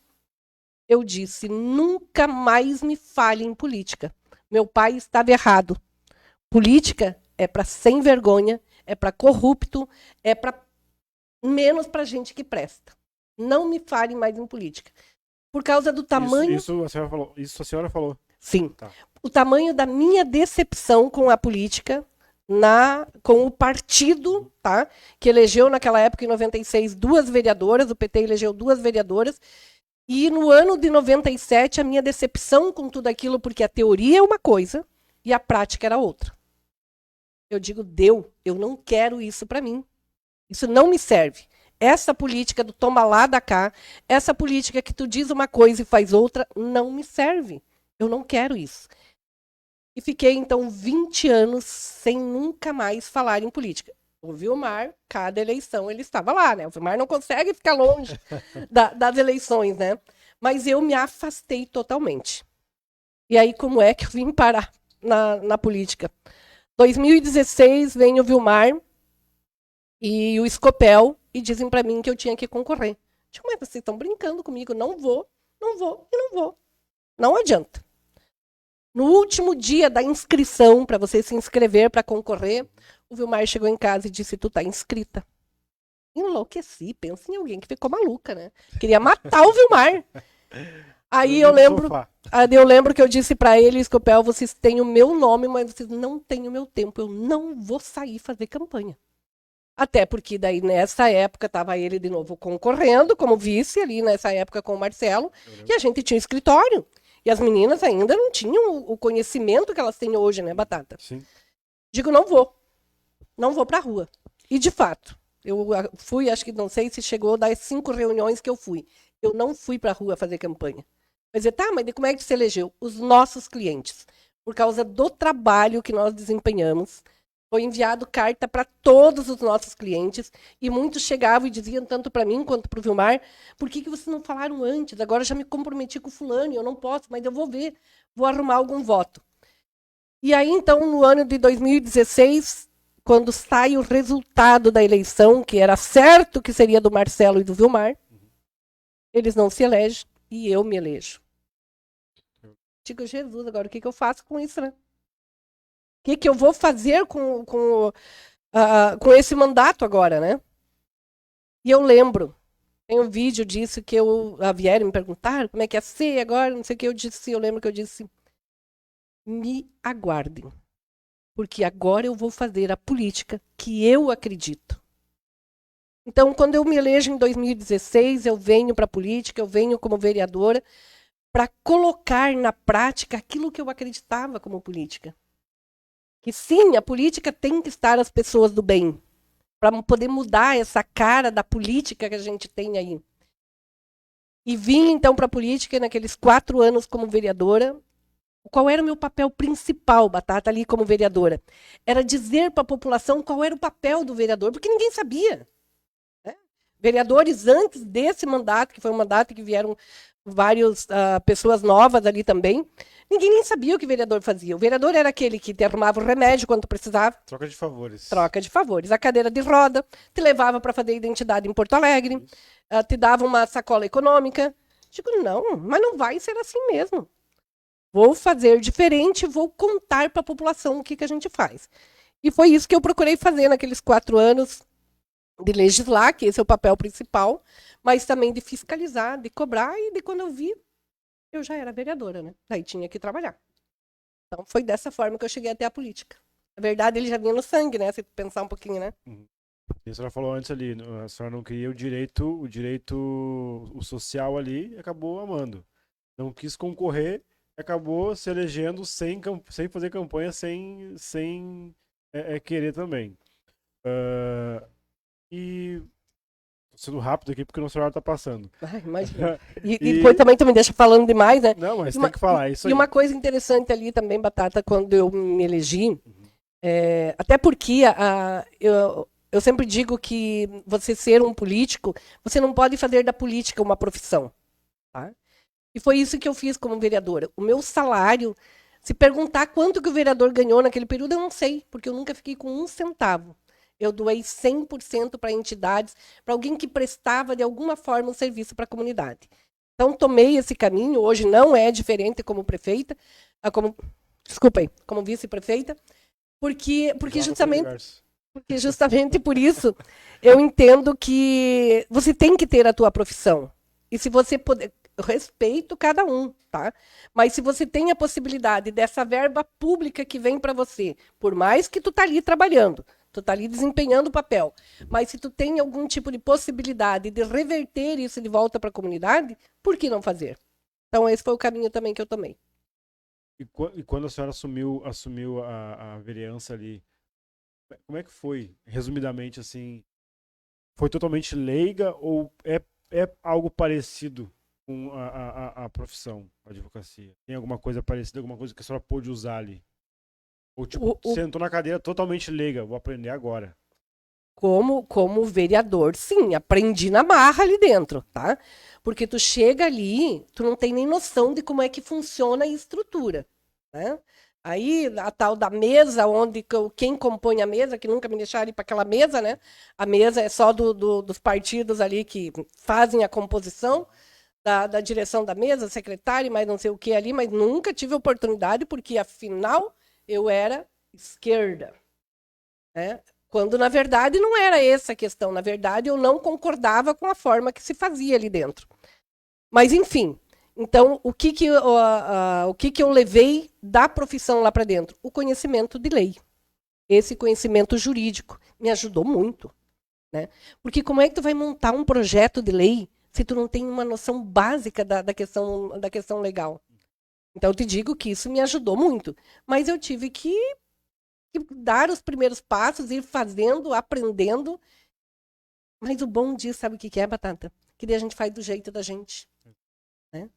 eu disse, nunca mais me fale em política. Meu pai estava errado. Política é para sem vergonha, é para corrupto, é para menos para gente que presta. Não me fale mais em política. Por causa do tamanho... Isso a senhora falou. Sim. Tá. O tamanho da minha decepção com a política, com o partido, tá? Que elegeu naquela época, em 96, 2 vereadoras, o PT elegeu 2 vereadoras, e no ano de 97, a minha decepção com tudo aquilo, porque a teoria é uma coisa e a prática era outra. Eu digo, eu não quero isso para mim. Isso não me serve. Essa política do toma lá da cá, essa política que tu diz uma coisa e faz outra, não me serve. Eu não quero isso. E fiquei, então, 20 anos sem nunca mais falar em política. O Vilmar, cada eleição, ele estava lá, né? O Vilmar não consegue ficar longe das eleições, né? Mas eu me afastei totalmente. E aí, como é que eu vim parar na política? 2016, vem o Vilmar e o Scopel e dizem para mim que eu tinha que concorrer. Digo, mas vocês estão brincando comigo? Não vou e não vou. Não adianta. No último dia da inscrição, para você se inscrever para concorrer, o Vilmar chegou em casa e disse, tu tá inscrita. Enlouqueci, pensa em alguém que ficou maluca, né? Queria matar o Vilmar. Aí eu lembro que eu disse para ele, Scopel, vocês têm o meu nome, mas vocês não têm o meu tempo. Eu não vou sair fazer campanha. Até porque daí nessa época estava ele de novo concorrendo como vice ali nessa época com o Marcelo, e a gente tinha um escritório. E as meninas ainda não tinham o conhecimento que elas têm hoje, né, Batata? Sim. Digo, não vou pra rua. E de fato, eu fui, acho que não sei se chegou das 5 reuniões que eu fui. Eu não fui pra rua fazer campanha. Vai dizer, tá, mas como é que se elegeu? Os nossos clientes. Por causa do trabalho que nós desempenhamos, foi enviado carta para todos os nossos clientes e muitos chegavam e diziam, tanto para mim quanto para o Vilmar, por que vocês não falaram antes? Agora já me comprometi com o fulano, eu não posso, mas eu vou ver, vou arrumar algum voto. E aí, então, no ano de 2016, quando sai o resultado da eleição, que era certo que seria do Marcelo e do Vilmar, eles não se elegem e eu me elejo. Digo, Jesus, agora o que eu faço com isso, né? O que eu vou fazer com esse mandato agora, né? E eu lembro, tem um vídeo disso que vieram me perguntar como é que ia ser agora, não sei o que eu disse, eu lembro que eu disse, me aguardem, porque agora eu vou fazer a política que eu acredito. Então, quando eu me elejo em 2016, eu venho para a política, eu venho como vereadora para colocar na prática aquilo que eu acreditava como política. Que sim, a política tem que estar as pessoas do bem, para poder mudar essa cara da política que a gente tem aí. E vim, então, para a política naqueles 4 anos como vereadora. Qual era o meu papel principal, Batata, ali como vereadora? Era dizer para a população qual era o papel do vereador, porque ninguém sabia. Né? Vereadores antes desse mandato, que foi um mandato que vieram várias pessoas novas ali também, ninguém nem sabia o que o vereador fazia. O vereador era aquele que te arrumava o remédio quando precisava. Troca de favores. Troca de favores. A cadeira de roda, te levava para fazer identidade em Porto Alegre, te dava uma sacola econômica. Digo, não, mas não vai ser assim mesmo. Vou fazer diferente, vou contar para a população o que a gente faz. E foi isso que eu procurei fazer naqueles 4 anos, de legislar, que esse é o papel principal, mas também de fiscalizar, de cobrar, e de quando eu vi, eu já era vereadora, né? Daí tinha que trabalhar. Então foi dessa forma que eu cheguei até a política. Na verdade, ele já vinha no sangue, né? Se pensar um pouquinho, né? A senhora falou antes ali, a senhora não queria o social ali e acabou amando. Não quis concorrer, acabou se elegendo sem fazer campanha, sem querer também. E sendo rápido aqui porque o nosso horário tá passando. Ai, imagina. E depois também tu me deixa falando demais, né? Não, mas tem que falar isso aí. E uma coisa interessante ali também, Batata, quando eu me elegi, até porque eu sempre digo que você ser um político, você não pode fazer da política uma profissão. Tá? E foi isso que eu fiz como vereadora. O meu salário, se perguntar quanto que o vereador ganhou naquele período, eu não sei, porque eu nunca fiquei com 1 centavo. Eu doei 100% para entidades, para alguém que prestava de alguma forma um serviço para a comunidade. Então, tomei esse caminho, hoje não é diferente como prefeita, como vice-prefeita, porque justamente por isso eu entendo que você tem que ter a tua profissão. E se você puder, Eu respeito cada um, tá? Mas se você tem a possibilidade dessa verba pública que vem para você, por mais que tu tá ali trabalhando, tu tá ali desempenhando o papel, mas se tu tem algum tipo de possibilidade de reverter isso de volta para a comunidade, por que não fazer? Então esse foi o caminho também que eu tomei. E quando a senhora assumiu a vereança ali, como é que foi? Resumidamente, assim, foi totalmente leiga ou é algo parecido com a profissão, a advocacia? Tem alguma coisa parecida, alguma coisa que a senhora pôde usar ali? Ou, tipo, O, sentou na cadeira totalmente leiga, vou aprender agora. como vereador, sim, aprendi na marra ali dentro, tá? Porque tu chega ali, tu não tem nem noção de como é que funciona a estrutura, né? Aí, a tal da mesa, onde quem compõe a mesa, que nunca me deixaram ir para aquela mesa, né? A mesa é só dos partidos ali que fazem a composição da direção da mesa, secretário, mas não sei o que ali, mas nunca tive oportunidade, porque afinal eu era esquerda, né? Quando, na verdade, não era essa a questão. Na verdade, eu não concordava com a forma que se fazia ali dentro. Mas, enfim. Então, o que eu levei da profissão lá para dentro? O conhecimento de lei. Esse conhecimento jurídico me ajudou muito. Né? Porque como é que tu vai montar um projeto de lei se tu não tem uma noção básica da questão legal? Então, eu te digo que isso me ajudou muito. Mas eu tive que dar os primeiros passos, ir fazendo, aprendendo. Mas o bom disso, sabe o que é, Batata? Que daí a gente faz do jeito da gente. Né?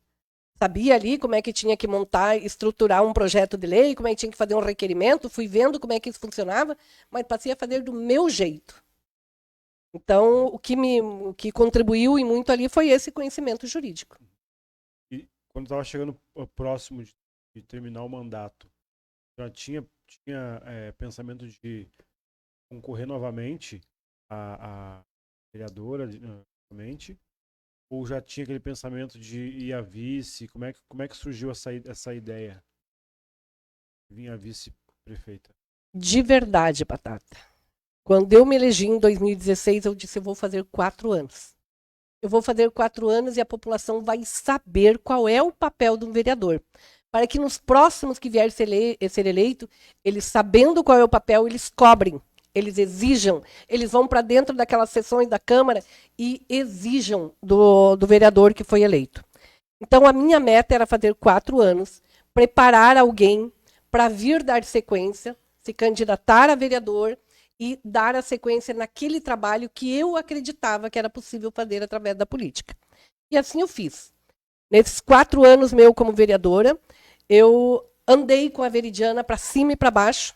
Sabia ali como é que tinha que montar, estruturar um projeto de lei, como é que tinha que fazer um requerimento, fui vendo como é que isso funcionava, mas passei a fazer do meu jeito. Então, o que contribuiu e muito ali foi esse conhecimento jurídico. E quando estava chegando próximo de terminar o mandato, já tinha pensamento de concorrer novamente a vereadora novamente? Ou já tinha aquele pensamento de ir a vice? Como é que surgiu essa ideia de vir a vice-prefeita? De verdade, Batata. Quando eu me elegi em 2016, eu disse, eu vou fazer 4 anos. Eu vou fazer 4 anos e a população vai saber qual é o papel de um vereador. Para que nos próximos que vier ser eleito, eles sabendo qual é o papel, eles cobrem, eles exijam, eles vão para dentro daquelas sessões da Câmara e exijam do vereador que foi eleito. Então, a minha meta era fazer 4 anos, preparar alguém para vir dar sequência, se candidatar a vereador e dar a sequência naquele trabalho que eu acreditava que era possível fazer através da política. E assim eu fiz. Nesses 4 anos meu como vereadora, eu andei com a Veridiana para cima e para baixo,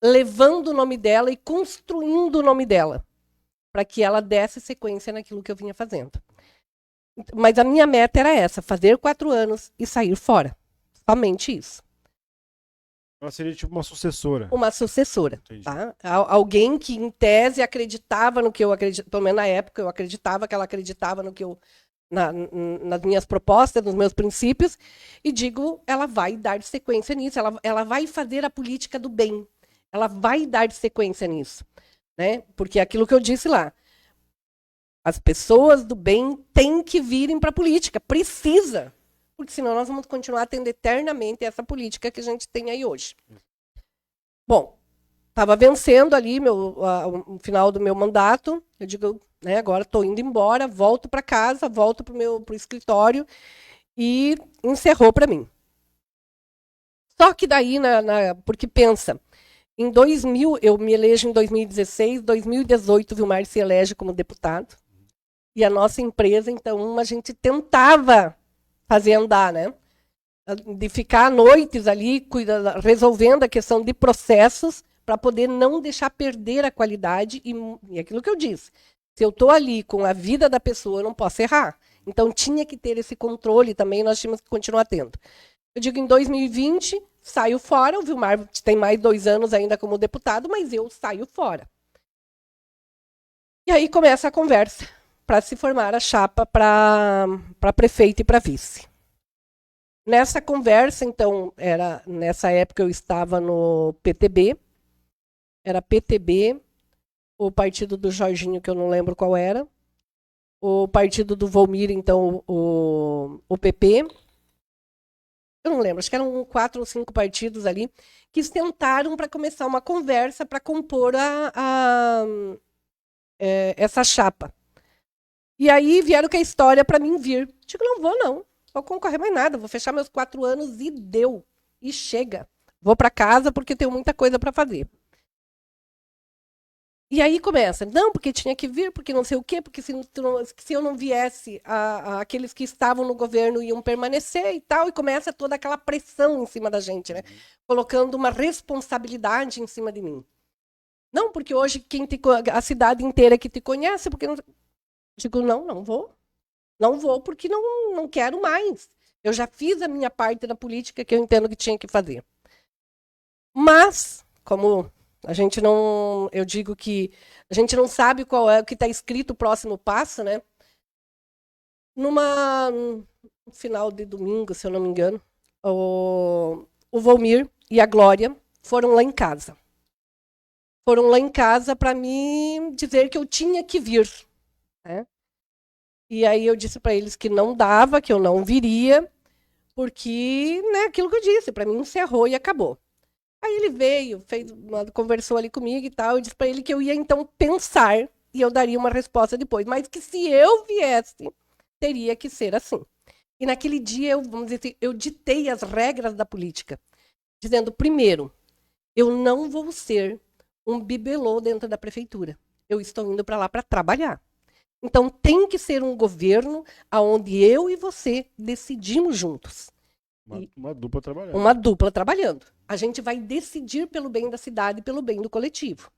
levando o nome dela e construindo o nome dela, para que ela desse sequência naquilo que eu vinha fazendo. Mas a minha meta era essa, fazer 4 anos e sair fora. Somente isso. Ela seria tipo uma sucessora. Uma sucessora. Entendi. Tá? Alguém que, em tese, acreditava no que eu acreditava. Pelo menos na época, eu acreditava que ela acreditava no que eu. Nas minhas propostas, nos meus princípios, e digo, ela vai dar sequência nisso, ela vai fazer a política do bem. Ela vai dar sequência nisso. Né? Porque é aquilo que eu disse lá. As pessoas do bem têm que virem para a política. Precisa. Porque senão nós vamos continuar tendo eternamente essa política que a gente tem aí hoje. Bom, estava vencendo ali o final do meu mandato. Eu digo, né, agora estou indo embora, volto para casa, volto para o escritório e encerrou para mim. Só que daí, porque pensa, em 2000, eu me elejo em 2016, 2018 o Vilmar se elege como deputado. E a nossa empresa, então, a gente tentava fazer andar, né? De ficar noites ali resolvendo a questão de processos para poder não deixar perder a qualidade e aquilo que eu disse. Se eu estou ali com a vida da pessoa, eu não posso errar. Então tinha que ter esse controle também, nós tínhamos que continuar tendo. Eu digo, em 2020, saio fora, o Vilmar tem mais 2 anos ainda como deputado, mas eu saio fora. E aí começa a conversa para se formar a chapa para prefeito e para vice. Nessa conversa, então, nessa época eu estava no PTB, era PTB, o partido do Jorginho, que eu não lembro qual era, o partido do Volmir, então o PP. Eu não lembro, acho que eram 4 ou 5 partidos ali que tentaram para começar uma conversa para compor essa chapa. E aí vieram com a história para mim vir. Digo, não vou não, vou concorrer mais nada, vou fechar meus 4 anos e deu. E chega. Vou para casa porque tenho muita coisa para fazer. E aí começa, não, porque tinha que vir, porque não sei o quê, porque se eu não viesse, aqueles que estavam no governo iam permanecer e tal, e começa toda aquela pressão em cima da gente, né? Colocando uma responsabilidade em cima de mim. Não, porque hoje a cidade inteira que te conhece, porque não... Digo, não vou. Não vou porque não quero mais. Eu já fiz a minha parte da política que eu entendo que tinha que fazer. Mas, como a gente não... Eu digo que a gente não sabe qual é o que está escrito o próximo passo, né? No final de domingo, se eu não me engano, o Volmir e a Glória foram lá em casa. Foram lá em casa para me dizer que eu tinha que vir. Né? E aí eu disse para eles que não dava, que eu não viria, porque, né, aquilo que eu disse, para mim encerrou e acabou. Aí ele veio, conversou ali comigo e tal, eu disse para ele que eu ia então pensar e eu daria uma resposta depois, mas que se eu viesse, teria que ser assim. E naquele dia, vamos dizer assim, eu ditei as regras da política, dizendo, primeiro, eu não vou ser um bibelô dentro da prefeitura. Eu estou indo para lá para trabalhar. Então, tem que ser um governo onde eu e você decidimos juntos. Uma dupla trabalhando. Uma dupla trabalhando. A gente vai decidir pelo bem da cidade, pelo bem do coletivo.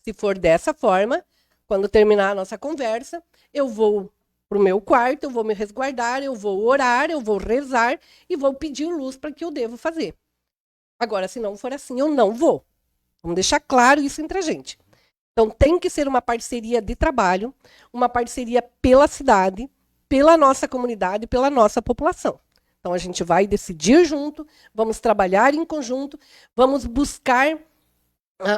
Se for dessa forma, quando terminar a nossa conversa, eu vou para o meu quarto, eu vou me resguardar, eu vou orar, eu vou rezar e vou pedir luz para que eu devo fazer. Agora, se não for assim, eu não vou. Vamos deixar claro isso entre a gente. Então, tem que ser uma parceria de trabalho, uma parceria pela cidade, pela nossa comunidade, pela nossa população. Então, a gente vai decidir junto, vamos trabalhar em conjunto, vamos buscar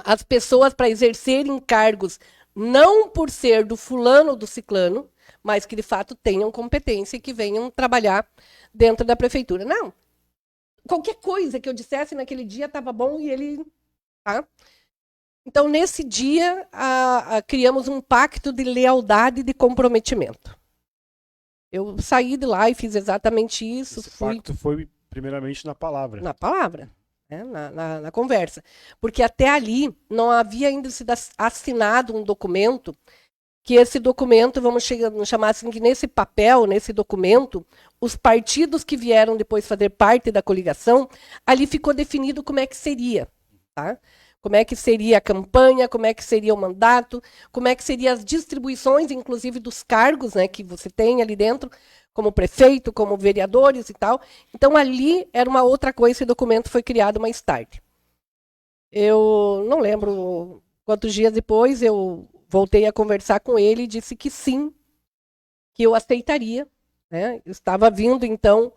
as pessoas para exercerem cargos, não por ser do fulano ou do ciclano, mas que, de fato, tenham competência e que venham trabalhar dentro da prefeitura. Não. Qualquer coisa que eu dissesse naquele dia estava bom e ele... Tá? Então, nesse dia, criamos um pacto de lealdade e de comprometimento. Eu saí de lá e fiz exatamente isso. Esse pacto foi, primeiramente, na palavra. Na palavra, né? na conversa. Porque até ali não havia ainda sido assinado um documento, que esse documento, vamos chamar assim, que nesse papel, nesse documento, os partidos que vieram depois fazer parte da coligação, ali ficou definido como é que seria, tá? Como é que seria a campanha, como é que seria o mandato, como é que seriam as distribuições, inclusive dos cargos, né, que você tem ali dentro, como prefeito, como vereadores e tal. Então, ali era uma outra coisa, esse documento foi criado mais tarde. Eu não lembro quantos dias depois, eu voltei a conversar com ele e disse que sim, que eu aceitaria. Né? Eu estava vindo, então...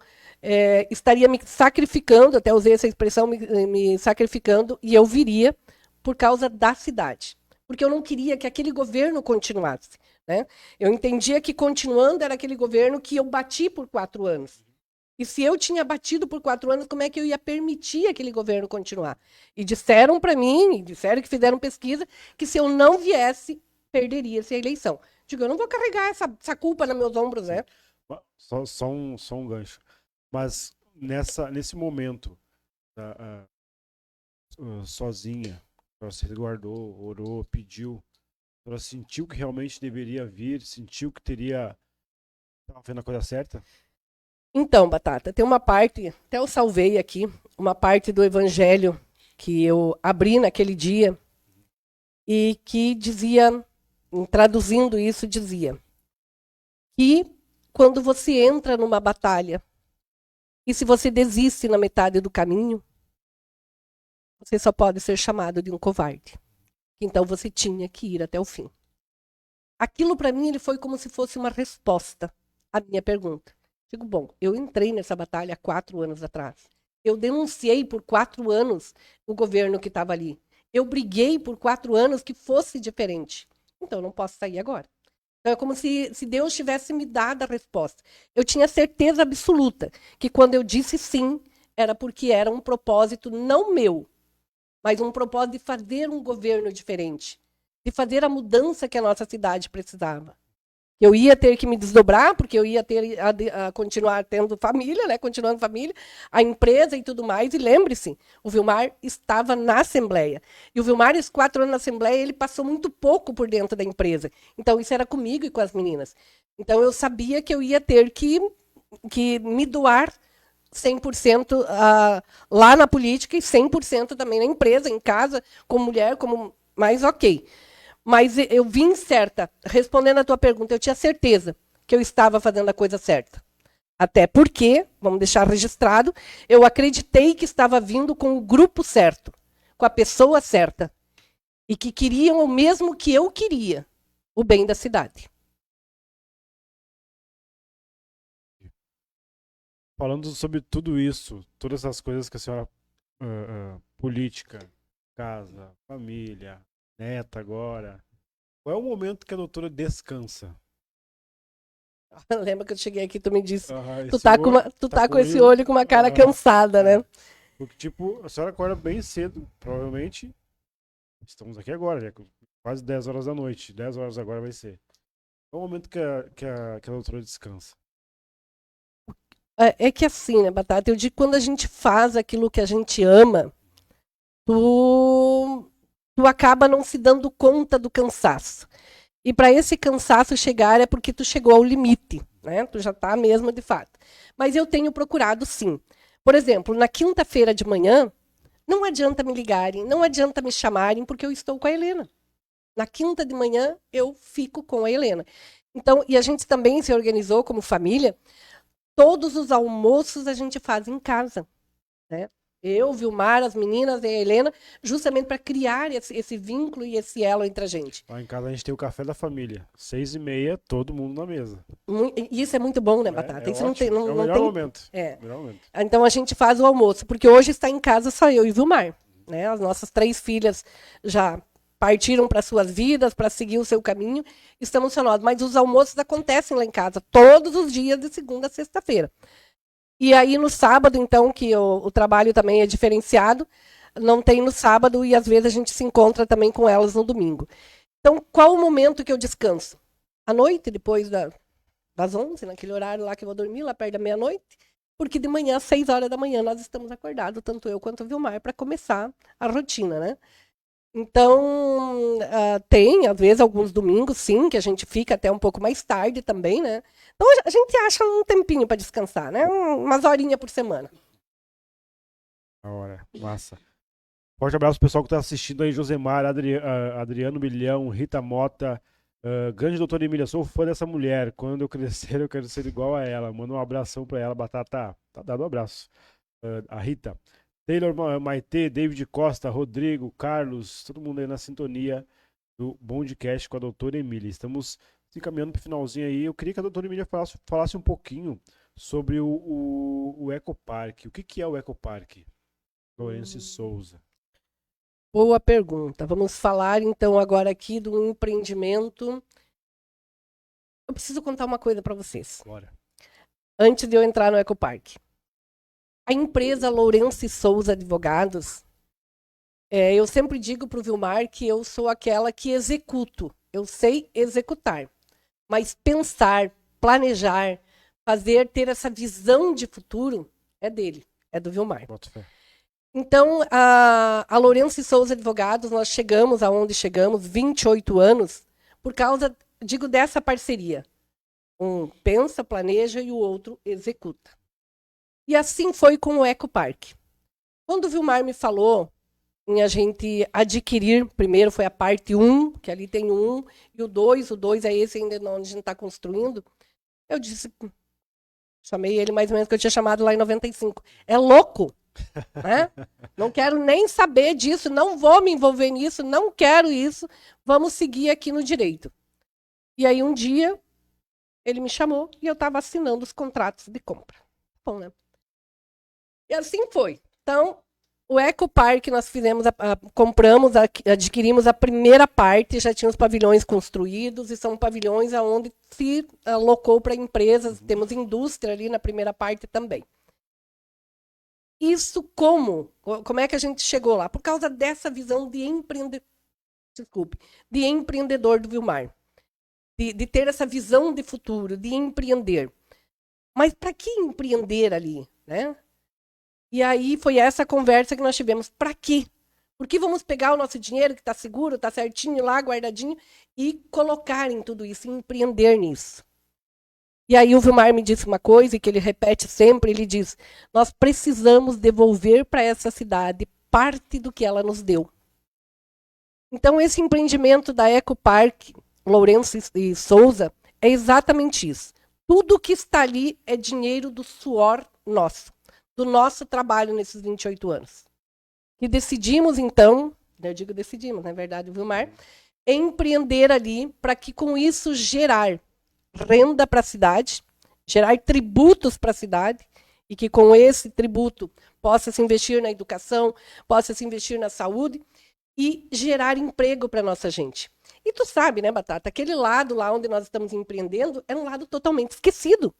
estaria me sacrificando, até usei essa expressão, me sacrificando, e eu viria por causa da cidade. Porque eu não queria que aquele governo continuasse. Né? Eu entendia que continuando era aquele governo que eu bati por 4 anos. E se eu tinha batido por 4 anos, como é que eu ia permitir aquele governo continuar? E disseram para mim, disseram que fizeram pesquisa, que se eu não viesse, perderia-se a eleição. Digo, eu não vou carregar essa culpa nos meus ombros, né? Só um gancho. Mas nesse momento, sozinha, ela se resguardou, orou, pediu, ela sentiu que realmente deveria vir, sentiu que estava fazendo a coisa certa? Então, Batata, tem uma parte, até eu salvei aqui, uma parte do evangelho que eu abri naquele dia e que dizia, traduzindo isso, dizia que quando você entra numa batalha, e se você desiste na metade do caminho, você só pode ser chamado de um covarde. Então você tinha que ir até o fim. Aquilo para mim ele foi como se fosse uma resposta à minha pergunta. Digo, bom, eu entrei nessa batalha há 4 anos atrás. Eu denunciei por 4 anos o governo que estava ali. Eu briguei por 4 anos que fosse diferente. Então eu não posso sair agora. Então, é como se Deus tivesse me dado a resposta. Eu tinha certeza absoluta que quando eu disse sim, era porque era um propósito não meu, mas um propósito de fazer um governo diferente, de fazer a mudança que a nossa cidade precisava. Eu ia ter que me desdobrar, porque eu ia ter a continuar tendo família, né? Continuando família, a empresa e tudo mais. E lembre-se, o Vilmar estava na Assembleia. E o Vilmar, esses 4 anos na Assembleia, ele passou muito pouco por dentro da empresa. Então, isso era comigo e com as meninas. Então, eu sabia que eu ia ter que me doar 100% lá na política e 100% também na empresa, em casa, como mulher, como mais ok. Mas eu vim certa, respondendo a tua pergunta, eu tinha certeza que eu estava fazendo a coisa certa. Até porque, vamos deixar registrado, eu acreditei que estava vindo com o grupo certo, com a pessoa certa, e que queriam o mesmo que eu queria, o bem da cidade. Falando sobre tudo isso, todas essas coisas que a senhora, política, casa, família, neta agora, qual é o momento que a doutora descansa? Lembra que eu cheguei aqui e tu me disse, tu Esse tá olho com esse olho com uma cara cansada, né? Porque, tipo, a senhora acorda bem cedo, provavelmente. Estamos aqui agora, já quase 10 horas da noite. 10 horas agora vai ser. É o momento que a doutora descansa. É que assim, né, Batata? Eu digo que quando a gente faz aquilo que a gente ama, tu acaba não se dando conta do cansaço. E para esse cansaço chegar é porque tu chegou ao limite, né? Tu já está mesmo de fato. Mas eu tenho procurado sim. Por exemplo, na quinta-feira de manhã, não adianta me ligarem, não adianta me chamarem, porque eu estou com a Helena. Na quinta de manhã, eu fico com a Helena. Então, e a gente também se organizou como família. Todos os almoços a gente faz em casa, né? Eu, Vilmar, as meninas e a Helena, justamente para criar esse vínculo e esse elo entre a gente. Lá em casa a gente tem o café da família. 6h30, todo mundo na mesa. E isso é muito bom, né, Batata? É Isso não tem, ótimo. É o melhor momento. É. Melhor momento. Então a gente faz o almoço, porque hoje está em casa só eu e Vilmar, né? As nossas 3 filhas já partiram para suas vidas, para seguir o seu caminho, estamos só nós. Mas os almoços acontecem lá em casa, todos os dias, de segunda a sexta-feira. E aí no sábado, então, que o trabalho também é diferenciado, não tem no sábado e às vezes a gente se encontra também com elas no domingo. Então, qual o momento que eu descanso? À noite, depois das 11, naquele horário lá que eu vou dormir, lá perto da meia-noite, porque de manhã, às 6 horas da manhã, nós estamos acordados, tanto eu quanto o Vilmar, para começar a rotina, né? Então, tem, às vezes, alguns domingos, sim, que a gente fica até um pouco mais tarde também, né? Então, a gente acha um tempinho para descansar, né? Umas horinhas por semana. Da hora. Massa. Forte abraço pro pessoal que tá assistindo aí. Josemar, Adriano Milhão, Rita Mota, grande doutora Emília. Sou fã dessa mulher. Quando eu crescer, eu quero ser igual a ela. Manda um abração pra ela. Batata, tá dado um abraço. A Rita. Taylor Maite, David Costa, Rodrigo, Carlos, todo mundo aí na sintonia do Bondcast com a doutora Emília. Estamos se encaminhando para o finalzinho aí. Eu queria que a doutora Emília falasse um pouquinho sobre o Ecopark. O que é o Ecopark? Lourenço Souza. Boa pergunta. Vamos falar, então, agora aqui do empreendimento. Eu preciso contar uma coisa para vocês. Bora. Antes de eu entrar no Ecopark. A empresa Lourenço Souza Advogados, eu sempre digo para o Vilmar que eu sou aquela que executo. Eu sei executar. Mas pensar, planejar, ter essa visão de futuro é dele, é do Vilmar. Bota fé. Então, a Lourenço Souza Advogados, nós chegamos aonde chegamos, 28 anos, por causa, digo, dessa parceria. Um pensa, planeja e o outro executa. E assim foi com o Ecopark. Quando o Vilmar me falou em a gente adquirir, primeiro foi a parte 1, que ali tem o 1, e o 2 é esse ainda onde a gente está construindo, eu disse, chamei ele mais ou menos que eu tinha chamado lá em 95. É louco, né? Não quero nem saber disso, não vou me envolver nisso, não quero isso, vamos seguir aqui no direito. E aí um dia, ele me chamou e eu estava assinando os contratos de compra. Bom, né? E assim foi. Então, O Ecopark nós fizemos, compramos, adquirimos a primeira parte, já tinha os pavilhões construídos, e são pavilhões onde se alocou para empresas, temos indústria ali na primeira parte também. Isso como é que a gente chegou lá? Por causa dessa visão de empreendedor do Vilmar. De ter essa visão de futuro, de empreender. Mas para que empreender ali, né? E aí foi essa conversa que nós tivemos. Para quê? Porque vamos pegar o nosso dinheiro que está seguro, está certinho lá, guardadinho, e colocar em tudo isso, empreender nisso. E aí o Vilmar me disse uma coisa que ele repete sempre, ele diz, nós precisamos devolver para essa cidade parte do que ela nos deu. Então esse empreendimento da Ecopark, Lourenço e Souza, é exatamente isso. Tudo que está ali é dinheiro do suor nosso, do nosso trabalho nesses 28 anos. E decidimos, então, eu digo decidimos, na verdade, o Vilmar, empreender ali para que com isso gerar renda para a cidade, gerar tributos para a cidade, e que com esse tributo possa se investir na educação, possa se investir na saúde e gerar emprego para a nossa gente. E tu sabe, né, Batata, aquele lado lá onde nós estamos empreendendo é um lado totalmente esquecido.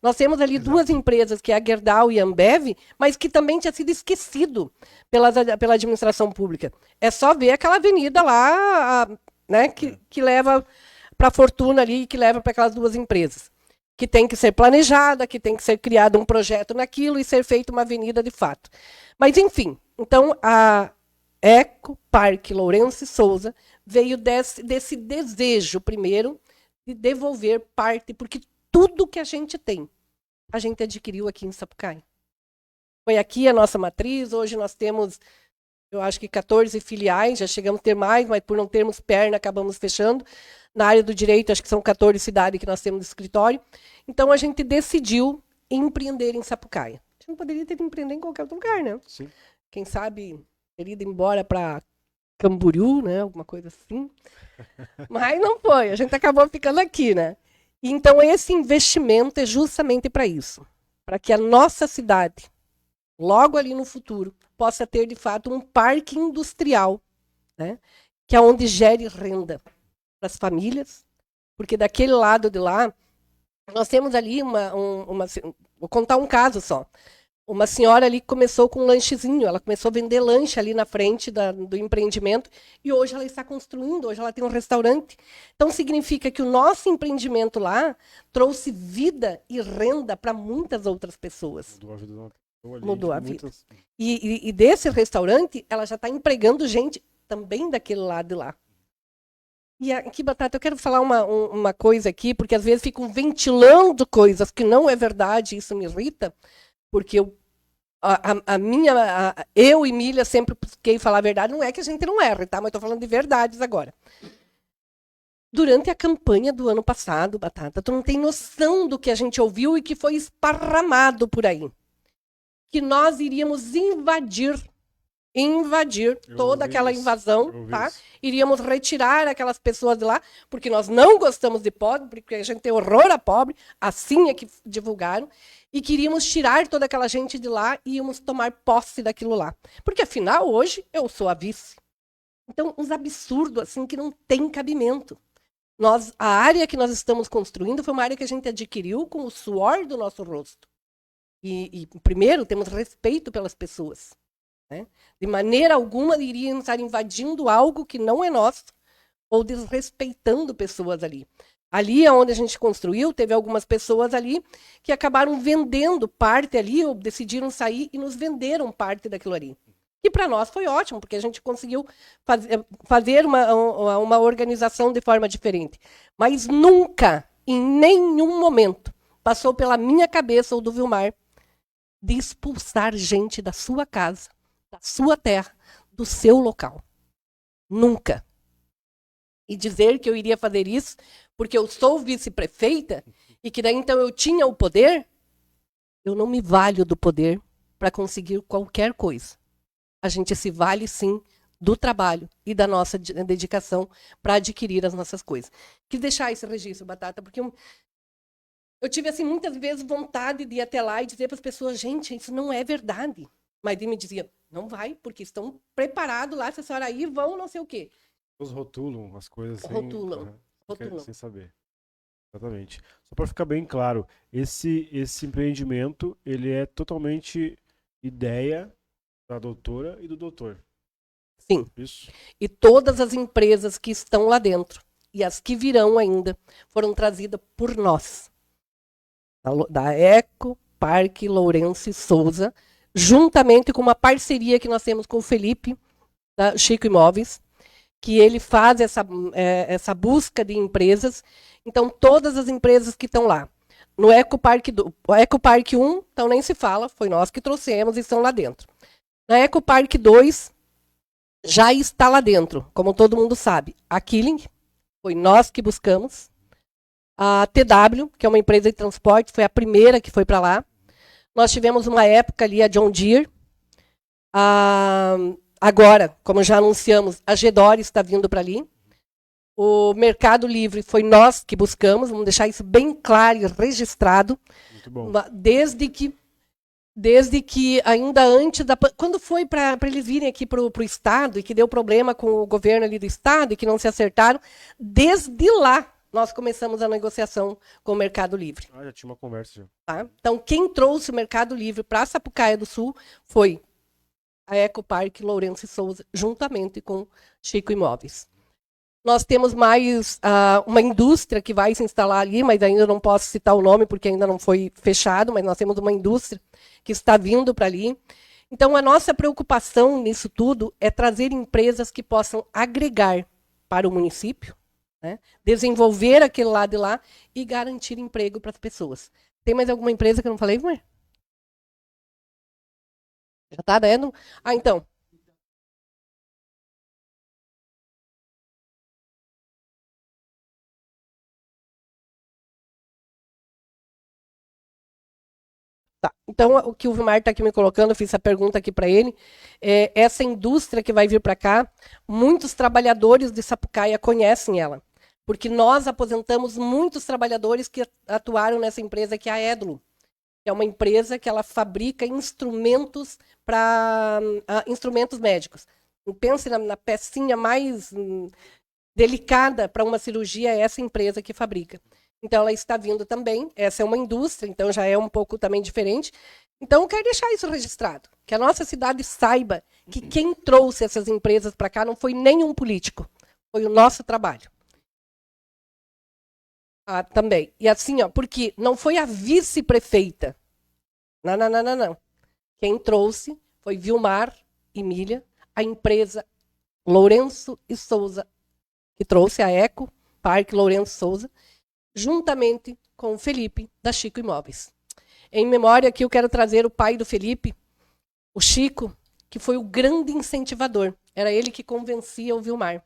Nós temos ali duas empresas, que é a Gerdau e a Ambev, mas que também tinha sido esquecido pela administração pública. É só ver aquela avenida lá, né, que leva para a fortuna ali, que leva para aquelas duas empresas. Que tem que ser planejada, que tem que ser criado um projeto naquilo e ser feita uma avenida de fato. Mas, enfim, então a Ecopark Lourenço e Souza veio desse desejo, primeiro, de devolver parte, porque tudo que a gente tem, a gente adquiriu aqui em Sapucaí. Foi aqui a nossa matriz, hoje nós temos, eu acho que 14 filiais, já chegamos a ter mais, mas por não termos perna, acabamos fechando. Na área do direito, acho que são 14 cidades que nós temos no escritório. Então, a gente decidiu empreender em Sapucaí. A gente não poderia ter empreender em qualquer outro lugar, né? Sim. Quem sabe ter ido embora para Camboriú, né? Alguma coisa assim. Mas não foi, a gente acabou ficando aqui, né? Então, esse investimento é justamente para isso. Para que a nossa cidade, logo ali no futuro, possa ter, de fato, um parque industrial, né? Que é onde gere renda para as famílias, porque daquele lado de lá, nós temos ali vou contar um caso só. Uma senhora ali começou com um lanchezinho, ela começou a vender lanche ali na frente do empreendimento, e hoje ela está construindo, hoje ela tem um restaurante. Então, significa que o nosso empreendimento lá trouxe vida e renda para muitas outras pessoas. Mudou a vida de uma pessoa ali, Mudou a muitas... vida. E desse restaurante, ela já está empregando gente também daquele lado de lá. E aqui, Batata, eu quero falar uma coisa aqui, porque às vezes ficam ventilando coisas que não é verdade, isso me irrita, porque eu e Mília sempre busquei falar a verdade, não é que a gente não erre, tá? Mas estou falando de verdades agora. Durante a campanha do ano passado, Batata, tu não tem noção do que a gente ouviu e que foi esparramado por aí. Que nós iríamos invadir toda aquela invasão, tá? Iríamos retirar aquelas pessoas de lá, porque nós não gostamos de pobre, porque a gente tem horror a pobre, assim é que divulgaram, e queríamos tirar toda aquela gente de lá e íamos tomar posse daquilo lá. Porque, afinal, hoje eu sou a vice. Então, uns absurdos, assim, que não tem cabimento. A área que nós estamos construindo foi uma área que a gente adquiriu com o suor do nosso rosto. E primeiro, temos respeito pelas pessoas. Né? De maneira alguma iriam estar invadindo algo que não é nosso ou desrespeitando pessoas ali. Ali onde a gente construiu, teve algumas pessoas ali que acabaram vendendo parte ali, ou decidiram sair e nos venderam parte daquilo ali. E para nós foi ótimo, porque a gente conseguiu fazer uma organização de forma diferente. Mas nunca, em nenhum momento, passou pela minha cabeça ou do Vilmar de expulsar gente da sua casa, da sua terra, do seu local. Nunca. E dizer que eu iria fazer isso porque eu sou vice-prefeita e que daí então eu tinha o poder, eu não me valho do poder para conseguir qualquer coisa. A gente se vale, sim, do trabalho e da nossa dedicação para adquirir as nossas coisas. Quis deixar esse registro, Batata, porque eu tive assim muitas vezes vontade de ir até lá e dizer para as pessoas, gente, isso não é verdade. Mas ele me dizia, não vai, porque estão preparados lá, se a senhora ir, vão não sei o quê. Os rotulam as coisas Rotulam, aham, rotulam. sem saber. Exatamente. Só para ficar bem claro, esse empreendimento, ele é totalmente ideia da doutora e do doutor. Sim. Isso? E todas as empresas que estão lá dentro, e as que virão ainda, foram trazidas por nós. Da Eco Parque Lourenço e Souza, juntamente com uma parceria que nós temos com o Felipe, da Chico Imóveis, que ele faz essa busca de empresas. Então, todas as empresas que estão lá. No Eco Parque 1, então nem se fala, foi nós que trouxemos e estão lá dentro. Na Eco Parque 2, já está lá dentro, como todo mundo sabe. A Killing, foi nós que buscamos. A TW, que é uma empresa de transporte, foi a primeira que foi para lá. Nós tivemos uma época ali, a John Deere. Agora, como já anunciamos, a Gedore está vindo para ali. O Mercado Livre foi nós que buscamos, vamos deixar isso bem claro e registrado. Muito bom. Desde que ainda antes da... Quando foi para eles virem aqui para o Estado e que deu problema com o governo ali do Estado e que não se acertaram, desde lá nós começamos a negociação com o Mercado Livre. Já tinha uma conversa já. Tá? Então, quem trouxe o Mercado Livre para Sapucaia do Sul foi a Eco Parque Lourenço e Souza, juntamente com Chico Imóveis. Nós temos mais uma indústria que vai se instalar ali, mas ainda não posso citar o nome porque ainda não foi fechado, mas nós temos uma indústria que está vindo para ali. Então, a nossa preocupação nisso tudo é trazer empresas que possam agregar para o município, né? Desenvolver aquele lado de lá e garantir emprego para as pessoas. Tem mais alguma empresa que eu não falei, Mar? Já está dando? Então. Tá. Então, o que o Vilmar está aqui me colocando, eu fiz essa pergunta aqui para ele, essa indústria que vai vir para cá, muitos trabalhadores de Sapucaia conhecem ela, porque nós aposentamos muitos trabalhadores que atuaram nessa empresa, que é a Edlo, que é uma empresa que ela fabrica instrumentos para instrumentos médicos. Pense na pecinha mais delicada para uma cirurgia, é essa empresa que fabrica. Então, ela está vindo também. Essa é uma indústria, então já é um pouco também diferente. Então, eu quero deixar isso registrado. Que a nossa cidade saiba que quem trouxe essas empresas para cá não foi nenhum político. Foi o nosso trabalho. Também. E assim, porque não foi a vice-prefeita. Não. Quem trouxe foi Vilmar e Milha, a empresa Lourenço e Souza, que trouxe a Eco Parque Lourenço Souza, juntamente com o Felipe, da Chico Imóveis. Em memória aqui eu quero trazer o pai do Felipe, o Chico, que foi o grande incentivador. Era ele que convencia o Vilmar.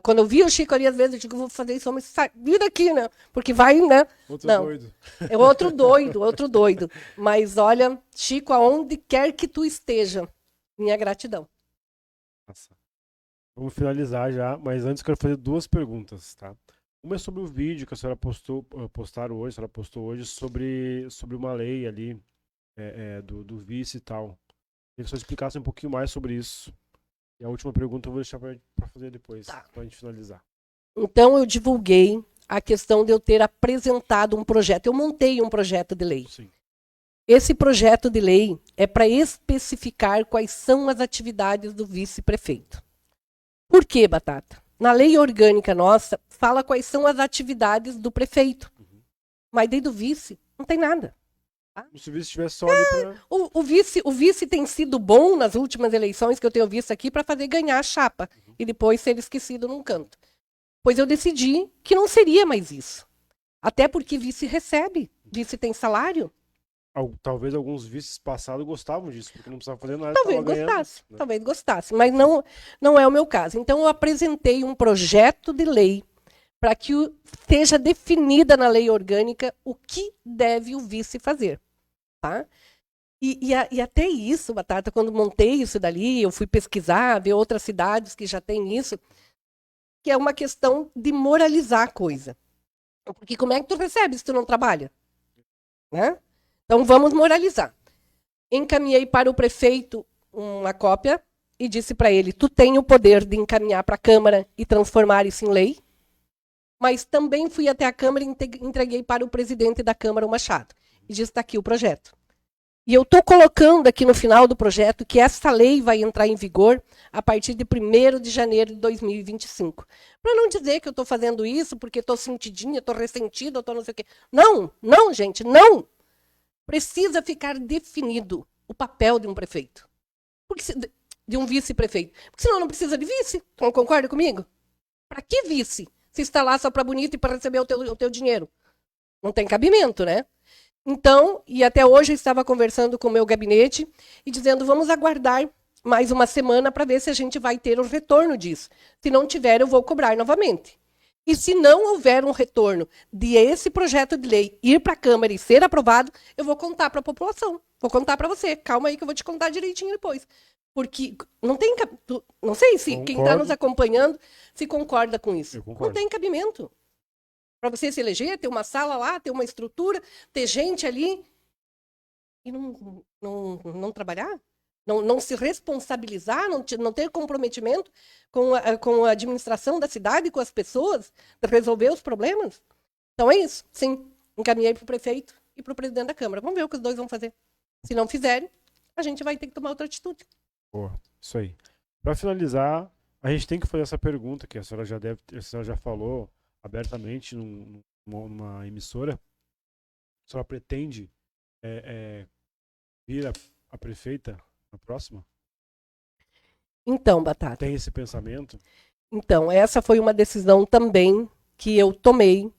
Quando eu via o Chico ali, às vezes, eu digo, vou fazer isso, homem, sai daqui, né? Porque vai, né? Doido. É outro doido. Mas olha, Chico, aonde quer que tu esteja, minha gratidão. Nossa. Vamos finalizar já, mas antes eu quero fazer duas perguntas, tá? Uma é sobre o vídeo que a senhora postou hoje sobre uma lei ali do vice e tal. Queria que a senhora explicasse um pouquinho mais sobre isso. E a última pergunta eu vou deixar para fazer depois, para a gente finalizar. Então, eu divulguei a questão de eu ter apresentado um projeto. Eu montei um projeto de lei. Sim. Esse projeto de lei é para especificar quais são as atividades do vice-prefeito. Por quê, Batata? Na lei orgânica nossa, fala quais são as atividades do prefeito. Mas daí do vice, não tem nada. Tá? Se o vice estivesse só ali pra... o vice tem sido bom nas últimas eleições que eu tenho visto aqui para fazer ganhar a chapa e depois ser esquecido num canto. Pois eu decidi que não seria mais isso. Até porque vice recebe, vice tem salário. Talvez alguns vices passados gostavam disso, porque não precisava fazer nada. Talvez gostasse, mas não é o meu caso. Então, eu apresentei um projeto de lei para que seja definida na lei orgânica o que deve o vice fazer. Tá? E até isso, Batata, quando montei isso dali, eu fui pesquisar, ver outras cidades que já têm isso, que é uma questão de moralizar a coisa. Porque como é que tu recebe se tu não trabalha? Né? Então, vamos moralizar. Encaminhei para o prefeito uma cópia e disse para ele: tu tem o poder de encaminhar para a Câmara e transformar isso em lei, mas também fui até a Câmara e entreguei para o presidente da Câmara, o Machado, e disse: está aqui o projeto. E eu estou colocando aqui no final do projeto que essa lei vai entrar em vigor a partir de 1º de janeiro de 2025. Para não dizer que eu estou fazendo isso porque estou sentidinha, estou ressentida, estou não sei o quê. Não, não, gente, não. Precisa ficar definido o papel de um prefeito. De um vice-prefeito. Porque senão não precisa de vice. Não concorda comigo? Para que vice? Se está lá só para bonito e para receber o teu dinheiro. Não tem cabimento, né? Então, e até hoje eu estava conversando com o meu gabinete e dizendo: vamos aguardar mais uma semana para ver se a gente vai ter o retorno disso. Se não tiver, eu vou cobrar novamente. E se não houver um retorno de esse projeto de lei ir para a Câmara e ser aprovado, eu vou contar para a população. Vou contar para você. Calma aí que eu vou te contar direitinho depois. Porque não tem... Não sei se Concordo. quem está nos acompanhando se concorda com isso. Eu concordo. Não tem cabimento. Para você se eleger, ter uma sala lá, ter uma estrutura, ter gente ali e não trabalhar? Não se responsabilizar, não ter comprometimento com a administração da cidade, com as pessoas, de resolver os problemas? Então é isso, sim. Encaminhei para o prefeito e para o presidente da Câmara. Vamos ver o que os dois vão fazer. Se não fizerem, a gente vai ter que tomar outra atitude. Boa, isso aí. Para finalizar, a gente tem que fazer essa pergunta que a senhora já falou abertamente numa emissora. A senhora pretende vir a prefeita na próxima? Então, Batata. Tem esse pensamento? Então, essa foi uma decisão também que eu tomei.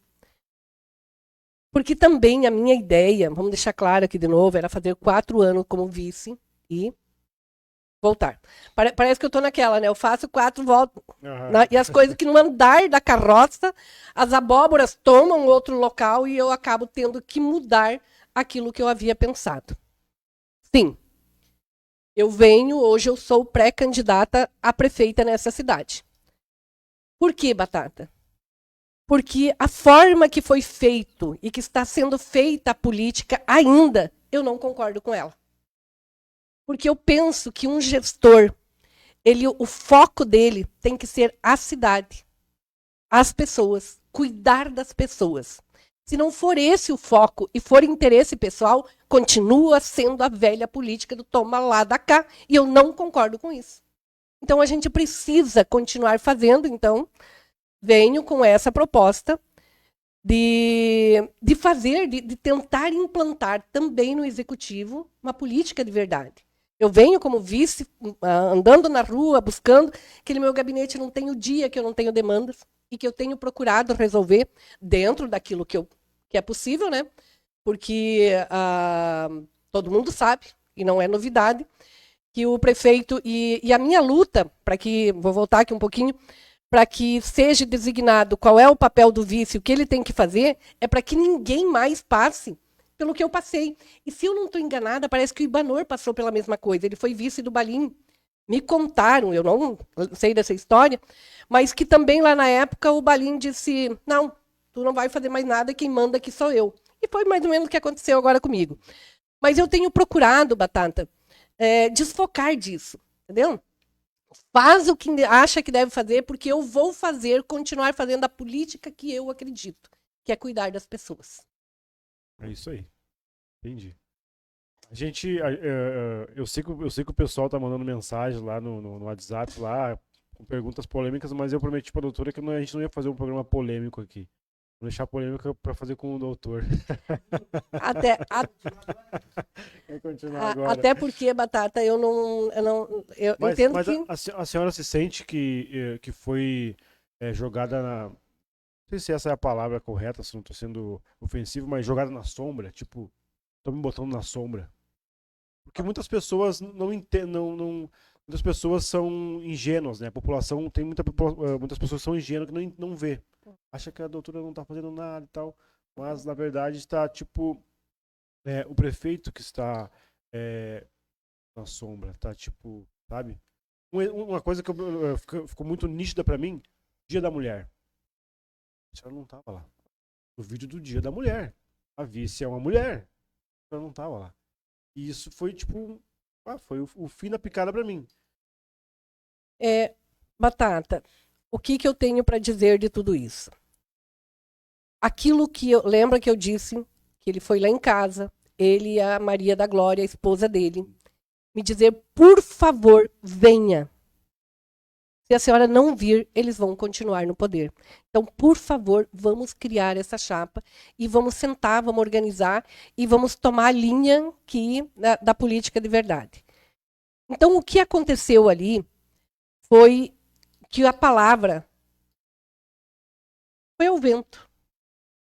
Porque também a minha ideia, vamos deixar claro aqui de novo, era fazer 4 anos como vice e voltar. Parece que eu estou naquela, né? Eu faço 4, volto. Uhum. E as coisas que no andar da carroça, as abóboras tomam outro local e eu acabo tendo que mudar aquilo que eu havia pensado. Sim. Hoje eu sou pré-candidata a prefeita nessa cidade. Por que, Batata? Porque a forma que foi feito e que está sendo feita a política ainda, eu não concordo com ela. Porque eu penso que um gestor, o foco dele tem que ser a cidade, as pessoas, cuidar das pessoas. Se não for esse o foco e for interesse pessoal, continua sendo a velha política do toma lá da cá, e eu não concordo com isso. Então a gente precisa continuar fazendo, então venho com essa proposta de tentar implantar também no executivo uma política de verdade. Eu venho como vice, andando na rua, buscando, que no meu gabinete não tem o dia que eu não tenho demandas e que eu tenho procurado resolver dentro daquilo que é possível, né? Porque todo mundo sabe, e não é novidade, que o prefeito e a minha luta, vou voltar aqui um pouquinho, para que seja designado qual é o papel do vice, o que ele tem que fazer, é para que ninguém mais passe pelo que eu passei. E se eu não estou enganada, parece que o Ibanor passou pela mesma coisa. Ele foi vice do Balim. Me contaram, eu não sei dessa história, mas que também lá na época o Balim disse: não, tu não vai fazer mais nada, quem manda aqui sou eu. E foi mais ou menos o que aconteceu agora comigo. Mas eu tenho procurado, Batata, desfocar disso, entendeu? Faz o que acha que deve fazer, porque eu vou continuar fazendo a política que eu acredito, que é cuidar das pessoas. É isso aí. Entendi. Eu sei que o pessoal tá mandando mensagem lá no WhatsApp, lá, com perguntas polêmicas, mas eu prometi pra doutora que a gente não ia fazer um programa polêmico aqui. Vou deixar polêmica pra fazer com o doutor. Até porque, Batata, eu entendo mas que... a senhora se sente que foi jogada na... Não sei se essa é a palavra correta, se não tô sendo ofensivo, mas jogada na sombra, tipo, tô me botando na sombra. Porque muitas pessoas não entendem, muitas pessoas são ingênuas, né? A população tem muitas pessoas que são ingênuas que não vê. Acha que a doutora não tá fazendo nada e tal, mas na verdade está tipo o prefeito que está na sombra, tá tipo, sabe? Uma coisa que ficou muito nítida pra mim, Dia da Mulher. A senhora não tava lá. No vídeo do Dia da Mulher. A vice é uma mulher. A senhora não tava lá. E isso foi tipo foi o fim da picada para mim. Batata, o que eu tenho para dizer de tudo isso? Aquilo que lembra que eu disse, que ele foi lá em casa, ele e a Maria da Glória, a esposa dele, me dizer, por favor, venha. Se a senhora não vir, eles vão continuar no poder. Então, por favor, vamos criar essa chapa e vamos sentar, vamos organizar e vamos tomar a linha da política de verdade. Então, o que aconteceu ali foi que a palavra foi ao vento,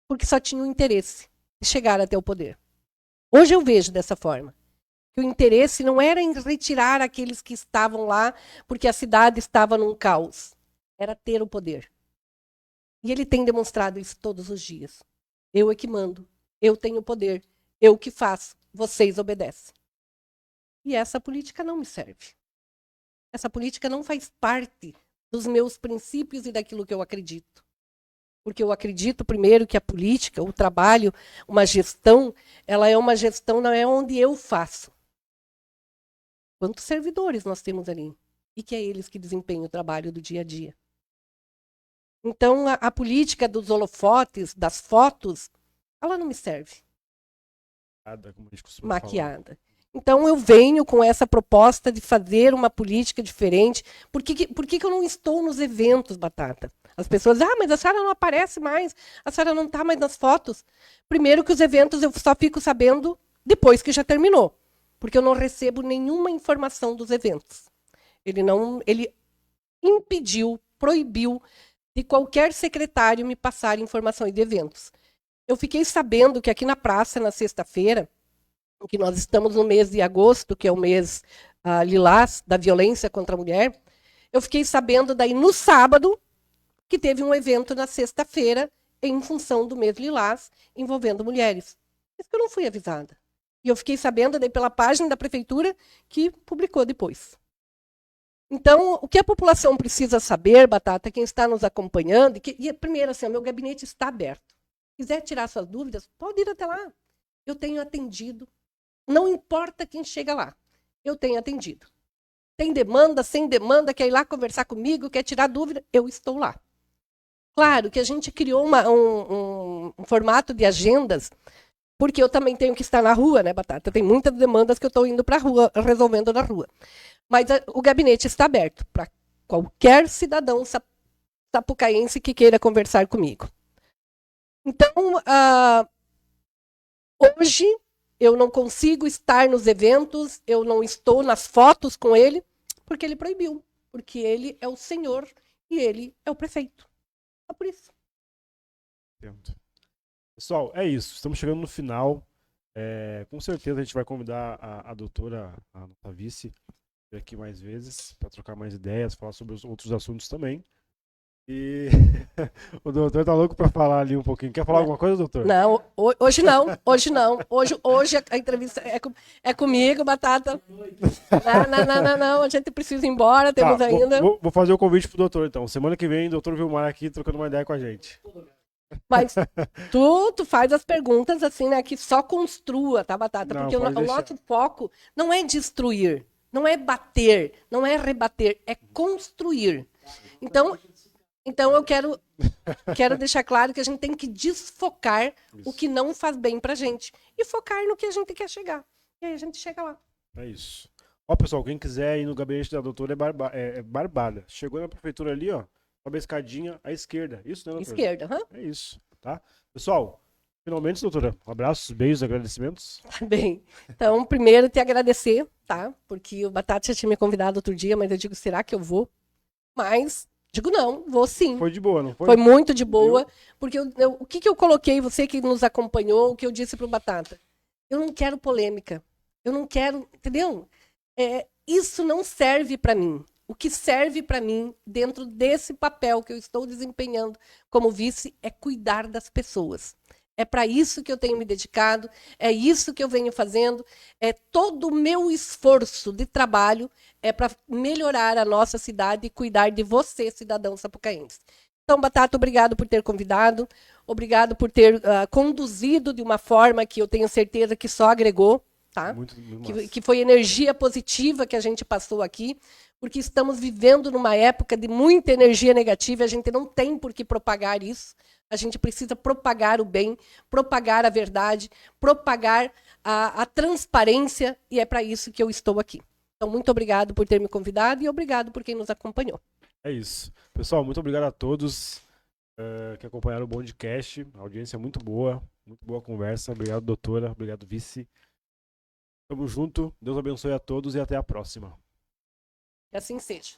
porque só tinha o interesse de chegar até o poder. Hoje eu vejo dessa forma. Que o interesse não era em retirar aqueles que estavam lá, porque a cidade estava num caos. Era ter o poder. E ele tem demonstrado isso todos os dias. Eu é que mando. Eu tenho o poder. Eu que faço. Vocês obedecem. E essa política não me serve. Essa política não faz parte dos meus princípios e daquilo que eu acredito. Porque eu acredito, primeiro, que a política, o trabalho, uma gestão, ela é uma gestão, não é onde eu faço. Quantos servidores nós temos ali? E que é eles que desempenham o trabalho do dia a dia. Então, a política dos holofotes, das fotos, ela não me serve. Como a gente costuma Maquiada. Falar. Então, eu venho com essa proposta de fazer uma política diferente. Por que eu não estou nos eventos, Batata? As pessoas, mas a senhora não aparece mais, a senhora não está mais nas fotos. Primeiro que os eventos eu só fico sabendo depois que já terminou. Porque eu não recebo nenhuma informação dos eventos. Ele impediu, proibiu de qualquer secretário me passar informações de eventos. Eu fiquei sabendo que aqui na praça, na sexta-feira, que nós estamos no mês de agosto, que é o mês lilás da violência contra a mulher, eu fiquei sabendo daí no sábado que teve um evento na sexta-feira em função do mês lilás envolvendo mulheres. Isso que eu não fui avisada. E eu fiquei sabendo daí pela página da prefeitura que publicou depois. Então, o que a população precisa saber, Batata, quem está nos acompanhando, primeiro, assim, o meu gabinete está aberto. Se quiser tirar suas dúvidas, pode ir até lá. Eu tenho atendido. Não importa quem chega lá. Eu tenho atendido. Tem demanda, sem demanda, quer ir lá conversar comigo, quer tirar dúvida, eu estou lá. Claro que a gente criou um formato de agendas, porque eu também tenho que estar na rua, né, Batata? Tem muitas demandas que eu estou indo para a rua, resolvendo na rua. Mas o gabinete está aberto para qualquer cidadão sapucaense que queira conversar comigo. Então, hoje, eu não consigo estar nos eventos, eu não estou nas fotos com ele, porque ele proibiu. Porque ele é o senhor e ele é o prefeito. É por isso. Entendo. Pessoal, é isso. Estamos chegando no final. Com certeza a gente vai convidar a doutora, a nossa vice, aqui mais vezes, para trocar mais ideias, falar sobre os outros assuntos também. E o doutor tá louco para falar ali um pouquinho. Quer falar alguma coisa, doutor? Não, hoje não. Hoje não. Hoje a entrevista é comigo, Batata. Não. A gente precisa ir embora, temos ainda. Vou fazer o convite pro doutor, então. Semana que vem, o doutor Vilmar aqui trocando uma ideia com a gente. Mas tu faz as perguntas assim, né? Que só construa, tá, Batata? Não, porque o nosso foco não é destruir, não é bater, não é rebater, é construir. Então eu quero deixar claro que a gente tem que desfocar o que não faz bem pra gente e focar no que a gente quer chegar. E aí a gente chega lá. É isso. Ó, pessoal, quem quiser ir no gabinete da doutora é Barbada. Chegou na prefeitura ali, ó. Sobe a escadinha à esquerda. Isso, né, doutora? Esquerda, É isso, tá? Pessoal, finalmente, doutora, abraços, beijos, agradecimentos. Bem, então, primeiro te agradecer, tá? Porque o Batata já tinha me convidado outro dia, mas eu digo, será que eu vou? Mas, digo não, vou sim. Foi de boa, não foi? Foi muito de boa, porque o que eu coloquei, você que nos acompanhou, o que eu disse pro Batata? Eu não quero polêmica, eu não quero, entendeu? Isso não serve para mim. O que serve para mim, dentro desse papel que eu estou desempenhando como vice, é cuidar das pessoas. É para isso que eu tenho me dedicado, é isso que eu venho fazendo, todo o meu esforço de trabalho é para melhorar a nossa cidade e cuidar de você, cidadão sapucaense. Então, Batata, obrigado por ter convidado, obrigado por ter conduzido de uma forma que eu tenho certeza que só agregou. tá? Muito massa. Que foi energia positiva que a gente passou aqui, porque estamos vivendo numa época de muita energia negativa, e a gente não tem por que propagar isso. A gente precisa propagar o bem, propagar a verdade, propagar a transparência, e é para isso que eu estou aqui. Então, muito obrigado por ter me convidado e obrigado por quem nos acompanhou. É isso. Pessoal, muito obrigado a todos que acompanharam o Bondcast. A audiência é muito boa a conversa. Obrigado, doutora. Obrigado, vice. Tamo junto. Deus abençoe a todos e até a próxima. Que assim seja.